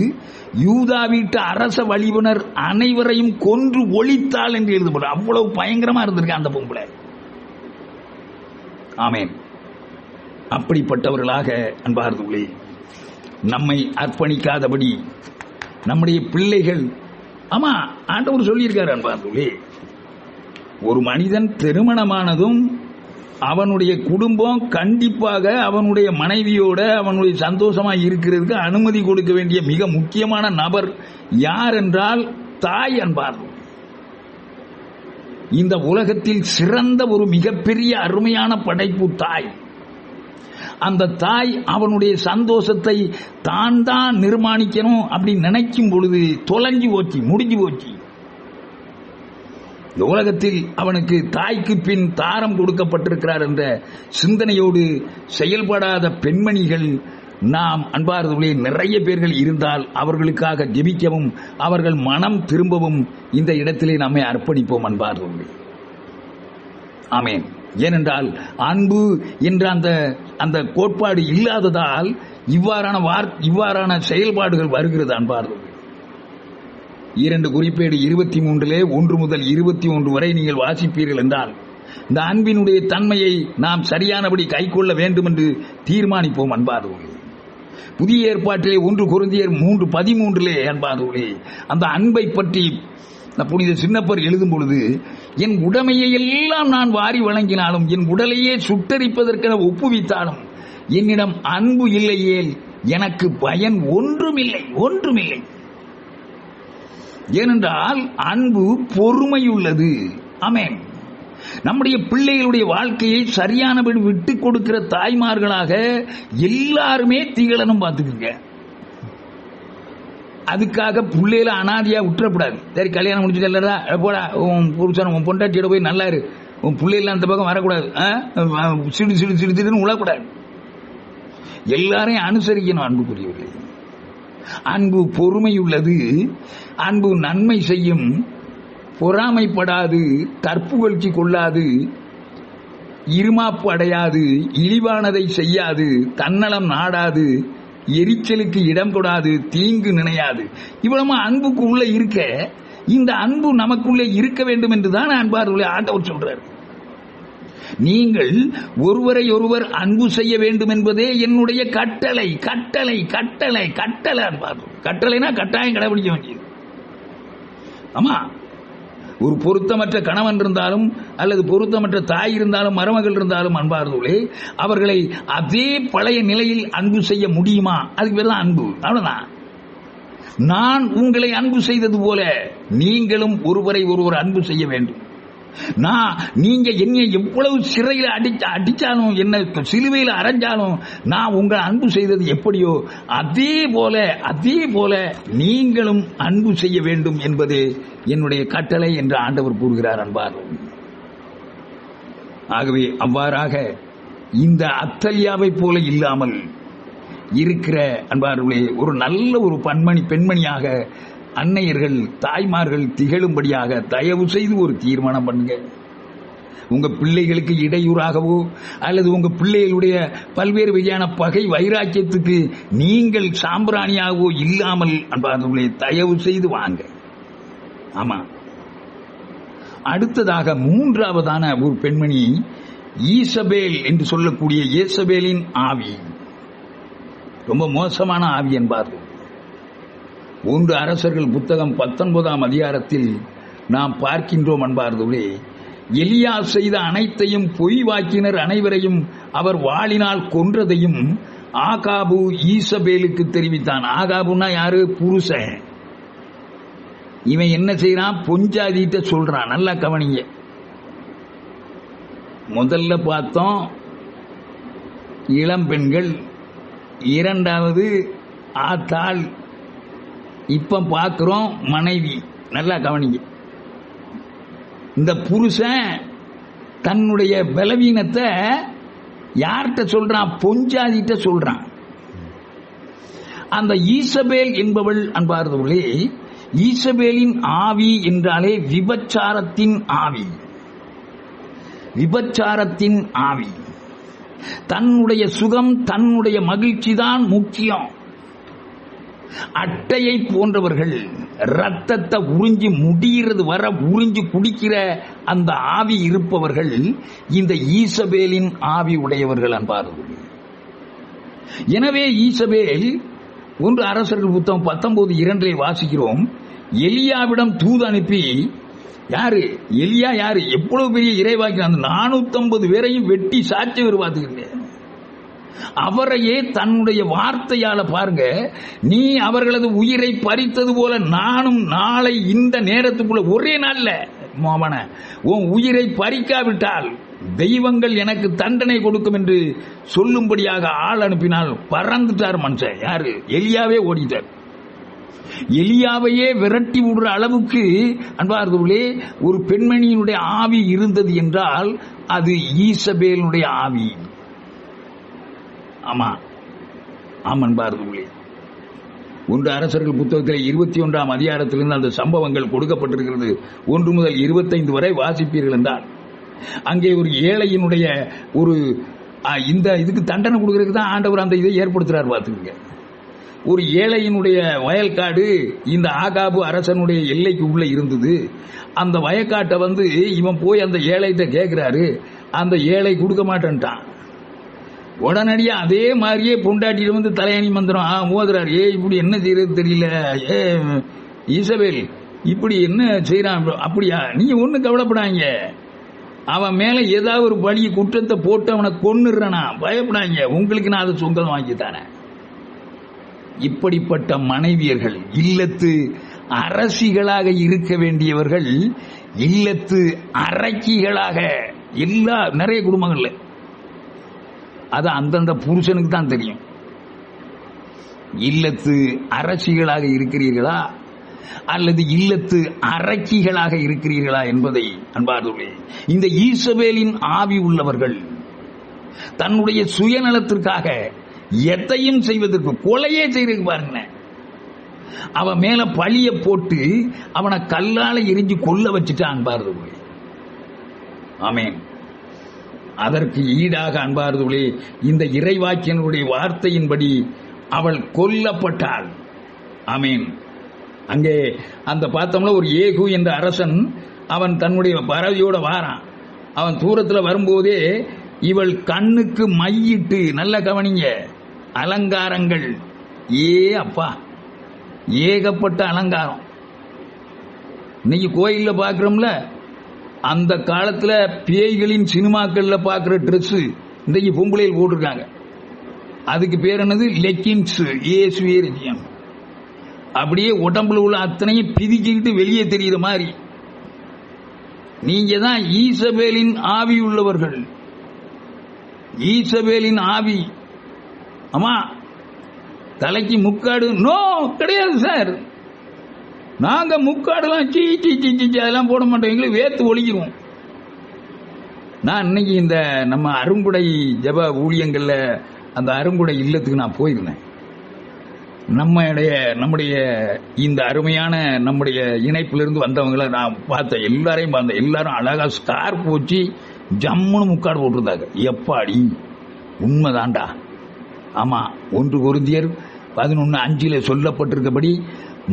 யூதா வீட்டு அரச வழிவினர் அனைவரையும் கொன்று ஒழித்தாள் என்று எழுதப்படும். அவ்வளவு பயங்கரமா இருந்திருக்கு அந்த பொம்பளை. ஆமேன். அப்படிப்பட்டவர்களாக அன்பார்களே, நம்மை அர்ப்பணிக்காதபடி நம்முடைய பிள்ளைகள், ஆமா ஆண்டவர் சொல்லியிருக்காரு அன்பார்களே, ஒரு மனிதன் திருமணமானதும் அவனுடைய குடும்பம் கண்டிப்பாக அவனுடைய மனைவியோட அவனுடைய சந்தோஷமா இருக்கிறதுக்கு அனுமதி கொடுக்க வேண்டிய மிக முக்கியமான நபர் யார் என்றால் தாய் அன்பார்கள். இந்த உலகத்தில் சிறந்த ஒரு மிகப்பெரிய அருமையான படைப்பு தாய். அந்த தாய் அவனுடைய சந்தோஷத்தை தான் தான் நிர்மாணிக்கணும் அப்படின்னு நினைக்கும் பொழுது தொலைஞ்சு போச்சு, முடிஞ்சு போச்சு. இந்த உலகத்தில் அவனுக்கு தாய்க்கு பின் தாரம் கொடுக்கப்பட்டிருக்கிறார் என்ற சிந்தனையோடு செயல்படாத பெண்மணிகள் நாம் அன்பார்ந்தவர்களே நிறைய பேர்கள் இருந்தால் அவர்களுக்காக ஜெபிக்கவும் அவர்கள் மனம் திரும்பவும் இந்த இடத்திலே நம்மை அர்ப்பணிப்போம் அன்பார்ந்தவர்களே. ஆமேன். ஏனென்றால் அன்பு என்ற அந்த கோட்பாடு இல்லாததால் இவ்வாறான செயல்பாடுகள் வருகிறது அன்பார்ந்தவர்களே. 2 குறிப்பேடு 23 1 முதல் 21 வரை நீங்கள் வாசிப்பீர்கள் என்றால் இந்த அன்பினுடைய தன்மையை நாம் சரியானபடி கைக்கொள்ள வேண்டும் என்று தீர்மானிப்போம் அன்பார்களே. புதிய ஏற்பாட்டிலே 1 கொரிந்தியர் 3:13 அன்பார்களே அந்த அன்பை பற்றி புனித சின்னப்பர் எழுதும் பொழுது, என் உடைமையை எல்லாம் நான் வாரி வழங்கினாலும் என் உடலையே சுட்டரிப்பதற்கென ஒப்புவித்தாலும் என்னிடம் அன்பு இல்லையேல் எனக்கு பயன் ஒன்றுமில்லை. ஏனென்றால் அன்பு பொறுமையுள்ளது. ஆமென். நம்முடைய பிள்ளைகளுடைய வாழ்க்கையை சரியானபடி விட்டுக் கொடுக்கிற தாய்மார்களாக எல்லாருமே திகழணும். பார்த்துக்குங்க. அதுக்காக பிள்ளையில அனாதியா விட்டுறக்கூடாது. சரி, கல்யாணம் முடிச்சுட்டா போடா, உன் புருஷன் உன் பொண்டாட்டியோட போய் நல்லா இரு, உன் பிள்ளைகள் அந்த பக்கம் வரக்கூடாது, சிடு உழக்கூடாது. எல்லாரையும் அனுசரிக்கணும். அன்புக்குரியவர்களே, அன்பு பொறுமையுள்ளது, அன்பு நன்மை செய்யும், பொறாமைப்படாது, தற்புகழ்ச்சி கொள்ளாது, இருமாப்பு அடையாது, இழிவானதை செய்யாது, தன்னலம் நாடாது, எரிச்சலுக்கு இடம் கொடாது, தீங்கு நினையாது. இவ்வளவு அன்புக்கு உள்ள இருக்க, இந்த அன்பு நமக்குள்ளே இருக்க வேண்டும் என்றுதான் அன்பார்களை ஆண்டவர் சொல்றார். நீங்கள் ஒருவரை ஒருவர் அன்பு செய்ய வேண்டும் என்பதே என்னுடைய கட்டளை. கட்டளை கட்டளை கட்டளை அன்பார்கள். கட்டளைனா கட்டாயம் கடைபிடிக்க வேண்டியது. ஆமா, ஒரு பொருத்தமற்ற கணவன் இருந்தாலும் அல்லது பொருத்தமற்ற தாய் இருந்தாலும் மருமகள் இருந்தாலும் அன்பார்களே, அவர்களை அதே பழைய நிலையில் அன்பு செய்ய முடியுமா? அதுக்கு பேர் தான் அன்பு. அவ்வளவுதான். நான் உங்களை அன்பு செய்தது போல நீங்களும் ஒருவரை ஒருவர் அன்பு செய்ய வேண்டும். நீங்க என்னை எவ்வளவு சிறையில் அடிச்சாலும், என்ன சிலுவையில் அரைஞ்சாலும், நான் உங்களை அன்பு செய்தது எப்படியோ அதே போல நீங்களும் அன்பு செய்ய வேண்டும் என்பது என்னுடைய கட்டளை என்று ஆண்டவர் கூறுகிறார் அன்பார்கள். ஆகவே அவ்வாறாக இந்த அத்தலியாவை போல இல்லாமல் இருக்கிற அன்பார்களே, ஒரு நல்ல ஒரு பெண்மணியாக அன்னையர்கள் தாய்மார்கள் திகழும்படியாக தயவு செய்து ஒரு தீர்மானம் பண்ணுங்க. உங்க பிள்ளைகளுக்கு இடையூறாகவோ அல்லது உங்க பிள்ளைகளுடைய பல்வேறு வகையான பகை வைராக்கியத்துக்கு நீங்கள் சாம்பிராணியாகவோ இல்லாமல் அன்பார்களே தயவு செய்து வாங்க. ஆமா. அடுத்ததாக மூன்றாவதான ஒரு பெண்மணி ஈசபேல் என்று சொல்லக்கூடிய இயேசபேலின் ஆவி. ரொம்ப மோசமான ஆவி என்பார்கள். 1 அரசர்கள் புத்தகம் 19ஆம் அதிகாரத்தில் நாம் பார்க்கின்றோம் அன்பார்களே, எலியா செய்த அனைத்தையும் பொய் வாக்கினர் அனைவரையும் அவர் வாளினால் கொன்றதையும் ஆகாபு ஈசபேலுக்கு தெரிவித்தான். ஆகாபுன்னா யாரு? புருஷன். இவன் என்ன செய்யறான்? பொஞ்சாதிட்ட சொல்றான். நல்லா கவனிங்க. முதல்ல பார்த்தோம் இளம் பெண்கள், இரண்டாவது ஆத்தாள், இப்ப பார்க்கிறோம் மனைவி. நல்லா கவனிங்க. இந்த புருஷன் தன்னுடைய பலவீனத்தை யார்கிட்ட சொல்றான்? பொஞ்சாதிட்ட சொல்றான். அந்த ஈசபேல் என்பவள் அன்பார்களே, ஈசபேலின் ஆவி என்றாலே விபச்சாரத்தின் ஆவி. விபச்சாரத்தின் ஆவி. தன்னுடைய சுகம், தன்னுடைய மகிழ்ச்சி தான் முக்கியம். அட்டையை போன்றவர்கள் ரத்தத்தை உறிஞ்சி முடிகிறது வர உறிஞ்சி குடிக்கிற அந்த ஆவி இருப்பவர்கள் இந்த ஈசபேலின் ஆவி உடையவர்கள் அன்பார்கள். எனவே ஈசபேல் 1 அரசர்கள் புத்தகம் 19:2 வாசிக்கிறோம். எலியாவிடம் தூது அனுப்பி, யாரு எலியா? யாரு? எவ்வளவு பெரிய இறைவாக்கி, அந்த 450 பேரையும் வெட்டி சாட்சியவர் பார்த்துக்கிறேன். அவரையே தன்னுடைய வார்த்தையால பாருங்க, நீ அவர்களது உயிரை பறித்தது போல நானும் நாளை இந்த நேரத்துக்குள்ள ஒரே நாள்ல மோமன உன் உயிரை பறிக்காவிட்டால் தெய்வங்கள் எனக்கு தண்டனை கொடுக்கும் என்று சொல்லும்படியாக ஆள் அனுப்பினால் பறந்துட்டார் மனுஷன். யாரு? எலியாவே ஓடிட்டார். எலியாவையே விரட்டி விடுற அளவுக்கு அன்பார்களே ஒரு பெண்மணியினுடைய ஆவி இருந்தது என்றால் அது ஈசபேலுடைய ஆவி. ஆமா, ஆமன்பார்களே. 1 அரசர்கள் புத்தகத்தில் 21ஆம் அதிகாரத்திலிருந்து அந்த சம்பவங்கள் கொடுக்கப்பட்டிருக்கிறது. 1 முதல் 25 வரை வாசிப்பீர்கள் என்றால் அங்கே ஒரு ஏழையினுடைய ஒரு இந்த இதுக்கு தண்டனை கொடுக்கறதுக்கு தான் ஆண்டவர் அந்த இதை ஏற்படுத்துறார். பார்த்துக்கங்க. ஒரு ஏழையினுடைய வயல்காடு இந்த ஆகாபு அரசனுடைய எல்லைக்கு உள்ள இருந்தது. அந்த வயக்காட்டை இவன் போய் அந்த ஏழைகிட்ட கேட்கிறாரு. அந்த ஏழை கொடுக்க மாட்டேன்ட்டான். உடனடியா அதே மாதிரியே பொண்டாட்டியில தலையணி மந்திரம் மோதுறாரு. இப்படி என்ன செய்யறது தெரியல, ஈசபேல் இப்படி என்ன செய்யறான்? அப்படியா? நீங்க ஒண்ணு கவலைப்படாங்க, அவன் மேல ஏதாவது ஒரு பழிய குற்றத்தை போட்டு அவனை கொன்னுறனா, பயப்படாங்க, உங்களுக்கு நான் அதை சொந்தம் வாங்கி தரேன். இப்படிப்பட்ட மனைவியர்கள், இல்லத்து அரசிகளாக இருக்க வேண்டியவர்கள் இல்லத்து அரக்கிகளாக நிறைய குடும்பங்கள்ல, அது அந்தந்த புருஷனுக்கு தான் தெரியும். இல்லத்து அரசிகளாக இருக்கிறீர்களா அல்லது இல்லத்து அரக்கிகளாக இருக்கிறீர்களா என்பதை அன்பார்ந்தவர்களே, இந்த ஈசபேலின் ஆவி உள்ளவர்கள் தன்னுடைய சுயநலத்திற்காக எதையும் செய்வதற்கு, கொலையே செய்யறதுக்கு பாருங்க, அவன் மேல பழிய போட்டு அவனை கல்லால எரிஞ்சு கொல்ல வச்சுட்டான் அன்பார்ந்தவர்களே. ஆமென். அதற்கு ஈடாக அன்பார்ந்தவர்களே, இந்த இறைவாக்கியனுடைய வார்த்தையின்படி அவள் கொல்லப்பட்டாள். ஆமென். அங்கே அந்த பார்த்தோம்ல, ஒரு ஏகு என்ற அரசன் அவன் தன்னுடைய பறவையோட வாரான். அவன் தூரத்தில் வரும்போதே இவள் கண்ணுக்கு மையிட்டு, நல்ல கவனிங்க, அலங்காரங்கள், அப்பா ஏகப்பட்ட அலங்காரம். இன்னைக்கு கோயில்ல பாக்குறோம்ல, அந்த காலத்துல பேய்களின் சினிமாக்கள்ல பாக்குற ட்ரெஸ் இன்றைக்கு பொம்பளையில் போட்டிருக்காங்க. அதுக்கு பேர் என்னது? லெக்கின்ஸ். ஏசுவேரியம். அப்படியே உடம்புல உள்ள அத்தனையும் பிதிக்கிட்டு வெளியே தெரிகிற மாதிரி. நீங்க தான் ஈசபேலின் ஆவி உள்ளவர்கள். ஈசபேலின் ஆவி. ஆமா, தலைக்கு முக்காடு நோ கிடையாது சார். நாங்க முக்காடுலாம் சீ சீ சீ சீ அதெல்லாம் போட மாட்டோம், எங்களுக்கு வேத்து ஒழிக்கிறோம். நான் இன்னைக்கு இந்த நம்ம அருங்குடை ஜப ஊழியங்கள்ல அந்த அருங்குடை இல்லத்துக்கு நான் போயிருந்தேன். நம்முடைய இந்த அருமையான நம்முடைய இணைப்பிலிருந்து வந்தவங்களை நான் பார்த்தேன். எல்லாரையும் பார்த்தேன். எல்லாரும் அழகா ஸ்கார்ப் வச்சு ஜம்முன்னு முக்காடு போட்டிருந்தாங்க. எப்பாடி உண்மைதான்டா. ஆமா, 1 கொரிந்தியர் 11:5 சொல்லப்பட்டிருக்கபடி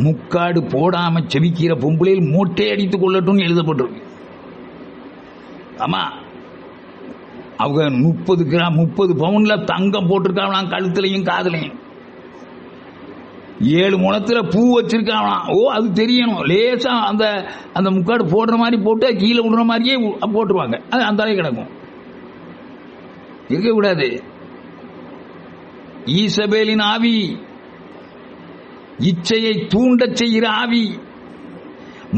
முக்காடு போடாம செவிக்கிற பொம்பளையில் மூட்டை அடித்துக் கொள்ளட்டும் எழுதப்பட்டிருக்கு. ஆமா, அவங்க 30 பவுன்ல தங்கம் போட்டிருக்காங்களாம், கழுத்துலையும் காதலையும். 7 முழத்துல பூ வச்சிருக்காங்களாம். அது தெரியணும். லேசா அந்த முக்காடு போடுற மாதிரி போட்டு கீழே விடுற மாதிரியே போட்டுருவாங்க. அது அந்த அளவு கிடக்கும். இருக்கக்கூடாது. ஈசபேலின் ஆவி, இச்சையை தூண்ட செய்கிற ஆவி,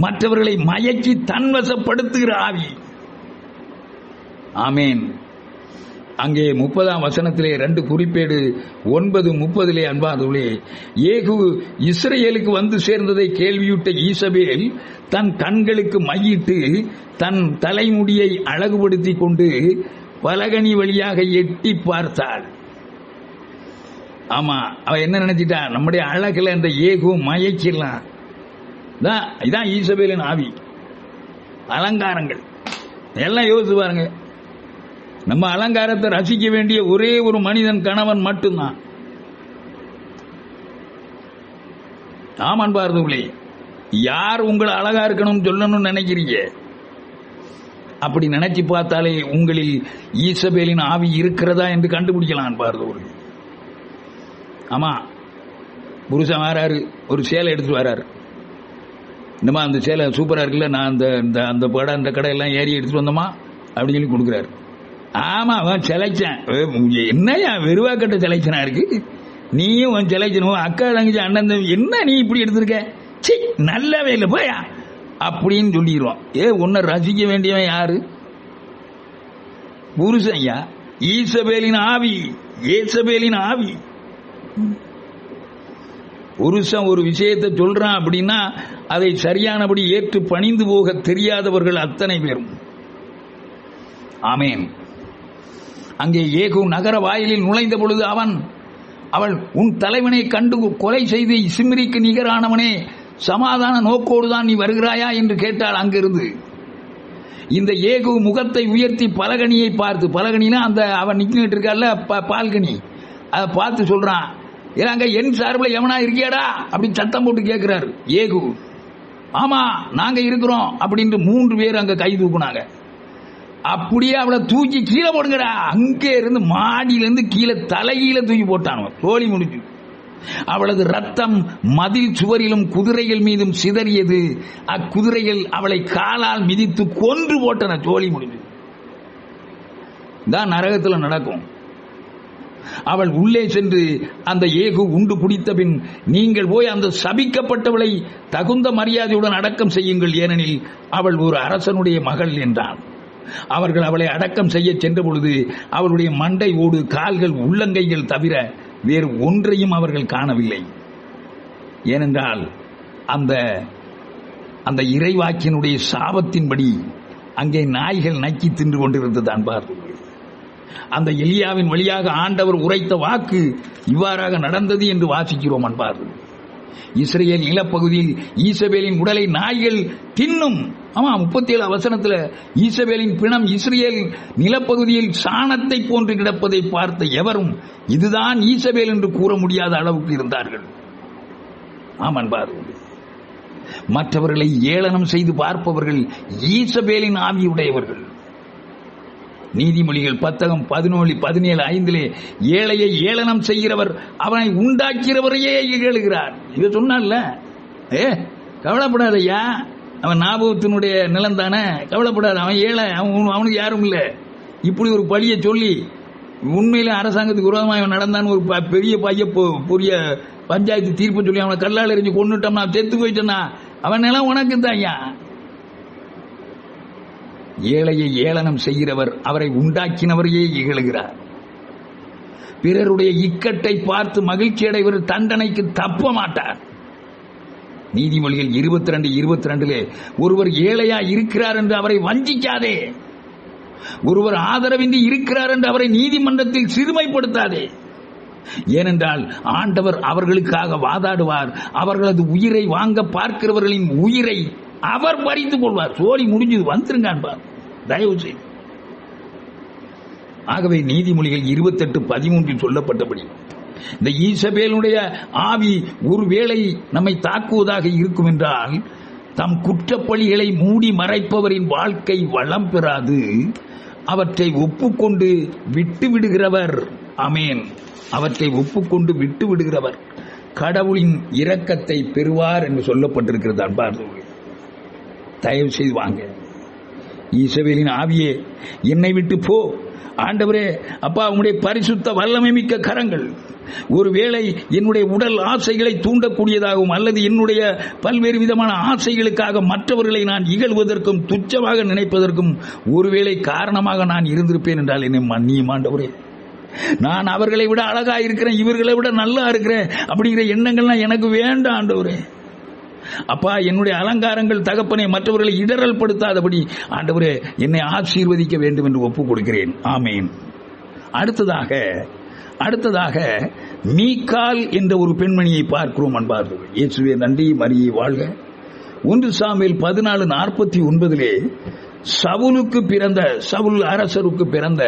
மற்றவர்களை மயக்கி தன்வசப்படுத்துகிற ஆவி. ஆமேன். அங்கே 30ஆம் வசனத்திலே 2 குறிப்பேடு 9:30 அன்பார்களே, ஏகு இஸ்ரேலுக்கு வந்து சேர்ந்ததை கேள்வியுட்ட ஈசபேல் தன் கண்களுக்கு மையிட்டு தன் தலைமுடியை அழகுபடுத்திக் கொண்டு பலகனி வழியாக எட்டி பார்த்தாள். ஆமா, அவ என்ன நினைச்சிட்டா, நம்முடைய அழகுல அந்த ஏகு மயக்கிடலாம். இதான் ஈசபேலின் ஆவி. அலங்காரங்கள் எல்லாம் யோசிச்சு பாருங்க. நம்ம அலங்காரத்தை ரசிக்க வேண்டிய ஒரே ஒரு மனிதன் கணவன் மட்டும்தான். ஆமான் பார்த்துங்களே, யார் உங்களை அழகா இருக்கணும்னு சொல்லணும்னு நினைக்கிறீங்க? அப்படி நினைச்சு பார்த்தாலே உங்களில் ஈசபேலின் ஆவி இருக்கிறதா என்று கண்டுபிடிக்கலாம் பார்த்து. ஆமா, புருஷன் வராரு, ஒரு சேலை எடுத்துட்டு வராரு. இந்தமா அந்த சேலை சூப்பரா இருக்குல்ல, நான் அந்த படம் அந்த கடையெல்லாம் ஏறி எடுத்துட்டு வந்தோமா அப்படின்னு சொல்லி கொடுக்குறாரு. ஆமா, அவன் செலைச்சேன். என்னையா வெறுவாக்கட்ட செலைச்சனா இருக்கு, நீயும் உன் செலைச்சனும் அக்கா தங்கச்சி அண்ணன் என்ன நீ இப்படி எடுத்திருக்க, சி நல்லாவே இல்லை போயா அப்படின்னு சொல்லிடுவோம். உன்னை ரசிக்க வேண்டியவன் யாரு? புருஷன். ஐயா, ஈசபேலின் ஆவி, ஏசபேலின் ஆவி. புருஷன் ஒரு விஷயத்தை சொல்றான் அப்படின்னா அதை சரியானபடி ஏற்று பணிந்து போக தெரியாதவர்கள் அத்தனை பேரும். ஆமேன். அங்கே ஏகு நகர வாயிலில் நுழைந்த பொழுது அவள் உன் தலைவனை கண்டு கொலை செய்து சிம்ரிக்கு நிகரானவனே, சமாதான நோக்கோடுதான் நீ வருகிறாயா என்று கேட்டாள். அங்கிருந்து இந்த ஏகு முகத்தை உயர்த்தி பலகனியை பார்த்து, பலகனினா அந்த அவன் நிக்கிட்டு இருக்கால பால்கனி, அதை பார்த்து சொல்றான், ஏங்க என் சார்பில் எவனா இருக்கியாடா அப்படின்னு சத்தம் போட்டு கேட்கிறாரு ஏகு. ஆமா நாங்க இருக்கிறோம் அப்படின்னு 3 பேர் அங்க கை தூக்குனாங்க. அப்படியே அவளை தூக்கி கீழே போடுங்கடா. அங்கே இருந்து மாடியிலிருந்து கீழே தலைகீழ தூக்கி போட்டானோ, தோழி முடிஞ்சு. அவளது ரத்தம் மதில் சுவரிலும் குதிரைகள் மீதும் சிதறியது. அக்குதிரைகள் அவளை காலால் மிதித்து கொன்று போட்டன. தோழி முடிஞ்சு. தான் நரகத்தில் நடக்கும். அவள் உள்ளே சென்று அந்த ஏகு உண்டு குடித்த பின், நீங்கள் போய் அந்த சபிக்கப்பட்டவளை தகுந்த மரியாதையுடன் அடக்கம் செய்யுங்கள், ஏனெனில் அவள் ஒரு அரசனுடைய மகள் என்றான். அவர்கள் அவளை அடக்கம் செய்ய சென்ற பொழுது அவளுடைய மண்டை ஓடு, கால்கள், உள்ளங்கைகள் தவிர வேறு ஒன்றையும் அவர்கள் காணவில்லை. ஏனென்றால் அந்த இறைவாக்கினுடைய சாபத்தின்படி அங்கே நாய்கள் நக்கி தின்று கொண்டிருந்தது. அன்பார்கள், அந்த எலியாவின் வழியாக ஆண்டவர் உரைத்த வாக்கு இவ்வாறாக நடந்தது என்று வாசிக்கிறோம். அன்பார்கள், இஸ்ரேல் நிலப்பகுதியில் ஈசபேலின் உடலை நாய்கள் தின்னும். ஆமா, 37 வசனத்தில் ஈசபேலின் பிணம் இஸ்ரேல் நிலப்பகுதியில் சாணத்தை போன்று கிடப்பதை பார்த்த எவரும் இதுதான் ஈசபேல் என்று கூற முடியாத அளவுக்கு இருந்தார்கள். ஆமன்பார்கள், மற்றவர்களை ஏளனம் செய்து பார்ப்பவர்கள் ஈசபேலின் ஆவியுடையவர்கள். நீதிமொழிகள் 10:17-5 ஏழையை ஏளனம் செய்கிறவர் அவனை உண்டாக்கிறவரையே இகழுகிறார். இதை சொன்னால, கவலைப்படாதையா, அவன் நாபோத்தினுடைய நிலம் தானே, கவலைப்படாத, அவன் ஏழை, அவனுக்கு யாரும் இல்லை. இப்படி ஒரு பழியை சொல்லி உண்மையில அரசாங்கத்துக்கு விரோதமாக நடந்தான்னு ஒரு பெரிய பெரிய பஞ்சாயத்து தீர்ப்பு சொல்லி அவனை கல்லால் எறிஞ்சு கொண்டுட்டோம்னா, செத்து போயிட்டா, அவன் நிலம் உனக்கு தான். ஏழையை ஏளனம் செய்கிறவர் அவரை உண்டாக்கினவரையே இகழுகிறார். பிறருடைய இக்கட்டை பார்த்து மகிழ்ச்சி அடைவர் தண்டனைக்கு தப்ப மாட்டார். நீதிமொழிகள் 22:22 ஒருவர் ஏழையா இருக்கிறார் என்று அவரை வஞ்சிக்காதே, ஒருவர் ஆதரவின்றி இருக்கிறார் என்று அவரை நீதிமன்றத்தில் சிறுமைப்படுத்தாதே. ஏனென்றால் ஆண்டவர் அவர்களுக்காக வாதாடுவார். அவர்களது உயிரை வாங்க பார்க்கிறவர்களின் உயிரை அவர் பறித்துக் கொள்வார். சோழி முடிஞ்சது, வந்துருங்க தயவு செய்து. ஆகவே நீதிமொழிகள் 28:13 சொல்லப்பட்டபடி இந்த ஈசபேலுடைய ஆவி ஒருவேளை நம்மை தாக்குவதாக இருக்கும் என்றால், தம் குற்றப்பழிகளை மூடி மறைப்பவரின் வாழ்க்கை வளம் பெறாது. அவற்றை ஒப்புக்கொண்டு விட்டு விடுகிறவர், ஆமென், அவற்றை ஒப்புக்கொண்டு விட்டு விடுகிறவர் கடவுளின் இரக்கத்தை பெறுவார் என்று சொல்லப்பட்டிருக்கிறது. அன்பார்ந்தவர்களே, தயவு செய்து வாங்க. ஈசபேலின் ஆவியே, என்னை விட்டு போ. ஆண்டவரே, அப்பா, உம்முடைய பரிசுத்த வல்லமை மிக்க கரங்கள் ஒருவேளை என்னுடைய உடல் ஆசைகளை தூண்டக்கூடியதாகவும் அல்லது என்னுடைய பல்வேறு விதமான ஆசைகளுக்காக மற்றவர்களை நான் இகழ்வதற்கும் துச்சமாக நினைப்பதற்கும் ஒருவேளை காரணமாக நான் இருந்திருப்பேன் என்றால் என்னை மன்னியும் ஆண்டவரே. நான் அவர்களை விட அழகா இருக்கிறேன், இவர்களை விட நல்லா இருக்கிறேன் அப்படிங்கிற எண்ணங்கள்லாம் எனக்கு வேண்டாம் ஆண்டவரே. அப்பா, என்னுடைய அலங்காரங்கள் தகப்பனை மற்றவர்களை இடரல் படுத்தாதபடி ஆண்டவரே என்னை ஆசீர்வதிக்க வேண்டும் என்று ஒப்புக் கொடுக்கிறேன். ஆமேன். அடுத்ததாக மீகால் என்ற ஒரு பெண்மணியை பார்க்கிறோம். அன்பார்களே, இயேசுவே நன்றி, மரியே வாழ்க. 1 சாமுவேல் 14:49 சவுல் அரசருக்கு பிறந்த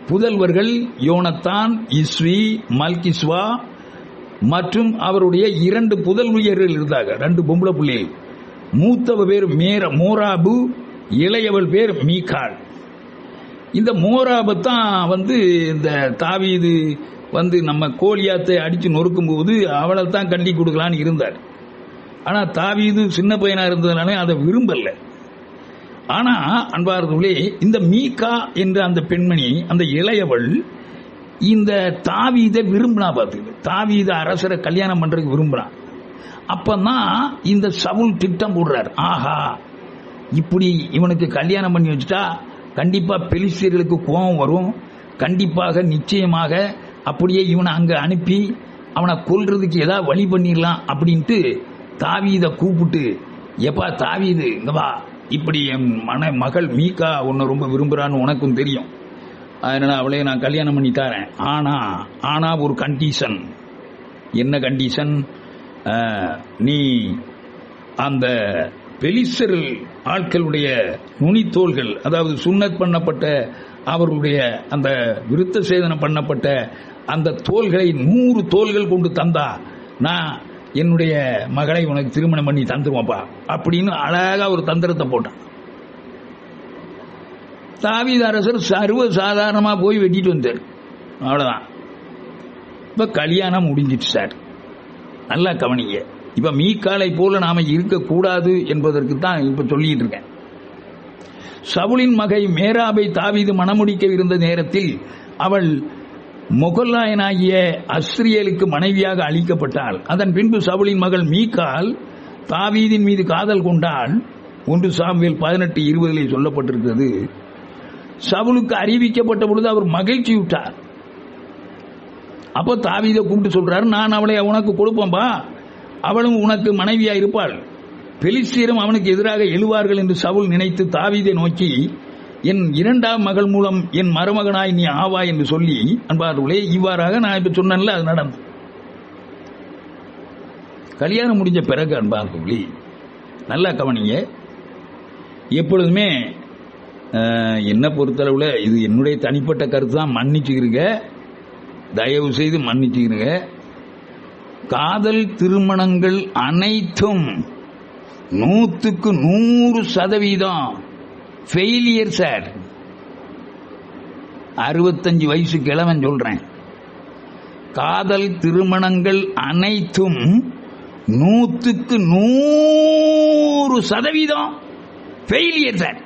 புதல்வர்கள் யோனத்தான், இஸ்வி, மல்கிஸ்வா மற்றும் அவருடைய 2 புதல்வியர்கள் இருந்தாங்க. 2 பொம்பளை பிள்ளைகள். மூத்தவ பேர் மோராபு, இளையவள் பேர் மீகால். இந்த மோராபு தான் இந்த தாவீது நம்ம கோலியாத்தை அடிச்சு நொறுக்கும் போது அவளை தான் கண்டி கொடுக்கலான்னு இருந்தார். ஆனா தாவீது சின்ன பையனா இருந்ததுனால அதை விரும்பல. ஆனா அன்பார்ந்தவர்களே, இந்த மீகா என்ற அந்த பெண்மணி, அந்த இளையவள், இந்த தாவீதை விரும்பினா. பார்த்துக்கிட்டு தாவீத அரசரை கல்யாணம் பண்றதுக்கு விரும்புறான். அப்பதான் இந்த சவுல் திட்டம் போடுறார். ஆஹா, இப்படி இவனுக்கு கல்யாணம் பண்ணி வச்சுட்டா கண்டிப்பா பெலிஸ்தியர்களுக்கு கோபம் வரும், கண்டிப்பாக நிச்சயமாக அப்படியே இவனை அங்க அனுப்பி அவனை கொல்றதுக்கு ஏதாவது வழி பண்ணிடலாம் அப்படின்ட்டு தாவீதை கூப்பிட்டு, எப்பா தாவீது இங்க வா, இப்படி என் மகள் மீகா உன்னை ரொம்ப விரும்புறான்னு உனக்கும் தெரியும், அதனால அவளையே நான் கல்யாணம் பண்ணி தரேன். ஆனா ஒரு கண்டிஷன். என்ன கண்டிஷன்? நீ அந்த பெலிஸ்தர் ஆட்களுடைய நுனித்தோள்கள், அதாவது சுன்னத் பண்ணப்பட்ட அவர்களுடைய அந்த விருத்த சேதனம் பண்ணப்பட்ட அந்த தோள்களை 100 தோள்கள் கொண்டு தந்தா நான் என்னுடைய மகளை உனக்கு திருமணம் பண்ணி தந்துருவாப்பா அப்படின்னு அழகா ஒரு தந்திரத்தை போட்டான். தாவீது அரசர் சர்வ சாதாரணமா போய் வெட்டிட்டு வந்தார். அவ்வளவுதான். இப்ப கல்யாணம் முடிஞ்சிட்டு சார். நல்லா கவனிங்க. இப்ப மீகாலை போல நாம இருக்கக்கூடாது என்பதற்கு தான் இப்ப சொல்லிட்டு இருக்கேன். சவுலின் மகை மேராபை தாவீது மணமுடிக்க இருந்த நேரத்தில் அவள் மொகல்லாயனாகிய அஸ்ரியலுக்கு மனைவியாக அளிக்கப்பட்டாள். அதன் பின்பு சவுலின் மகள் மீகால் தாவீதின் மீது காதல் கொண்டாள். 1 சாமுவேல் 18:20 சொல்லப்பட்டிருக்கிறது. சவுலுக்கு அறிவிக்கப்பட்ட பொழுது அவர் மகிழ்ச்சி விட்டார். அப்போ தாவீதை கூப்பிட்டு சொல்றாரு, நான் அவளை உனக்கு கொடுப்பேன்பா, அவளும் உனக்கு மனைவியா இருப்பாள், பெலிஸ்தியரும் அவனுக்கு எதிராக எழுவார்கள் என்று சவுல் நினைத்து தாவீதை நோக்கி, என் 2ஆம் மகள் மூலம் என் மருமகனாய் நீ ஆவாய் என்று சொல்லி, அன்பார்களே, இவ்வாறாக நான் இப்ப சொன்னேன்ல, அது நடந்து கல்யாணம் முடிஞ்ச பிறகு அன்பார்களே, நல்லா கவனிங்க, எப்பொழுதுமே என்ன பொறுத்தளவுல இது என்னுடைய தனிப்பட்ட கருத்து தான், மன்னிச்சுக்கிறீங்க, தயவு செய்து மன்னிச்சுக்கிறீங்க. காதல் திருமணங்கள் அனைத்தும் 100% ஃபெயிலியர் சார். 65 வயசு கிழவன் சொல்றேன். காதல் திருமணங்கள் அனைத்தும் 100% ஃபெயிலியர் சார்.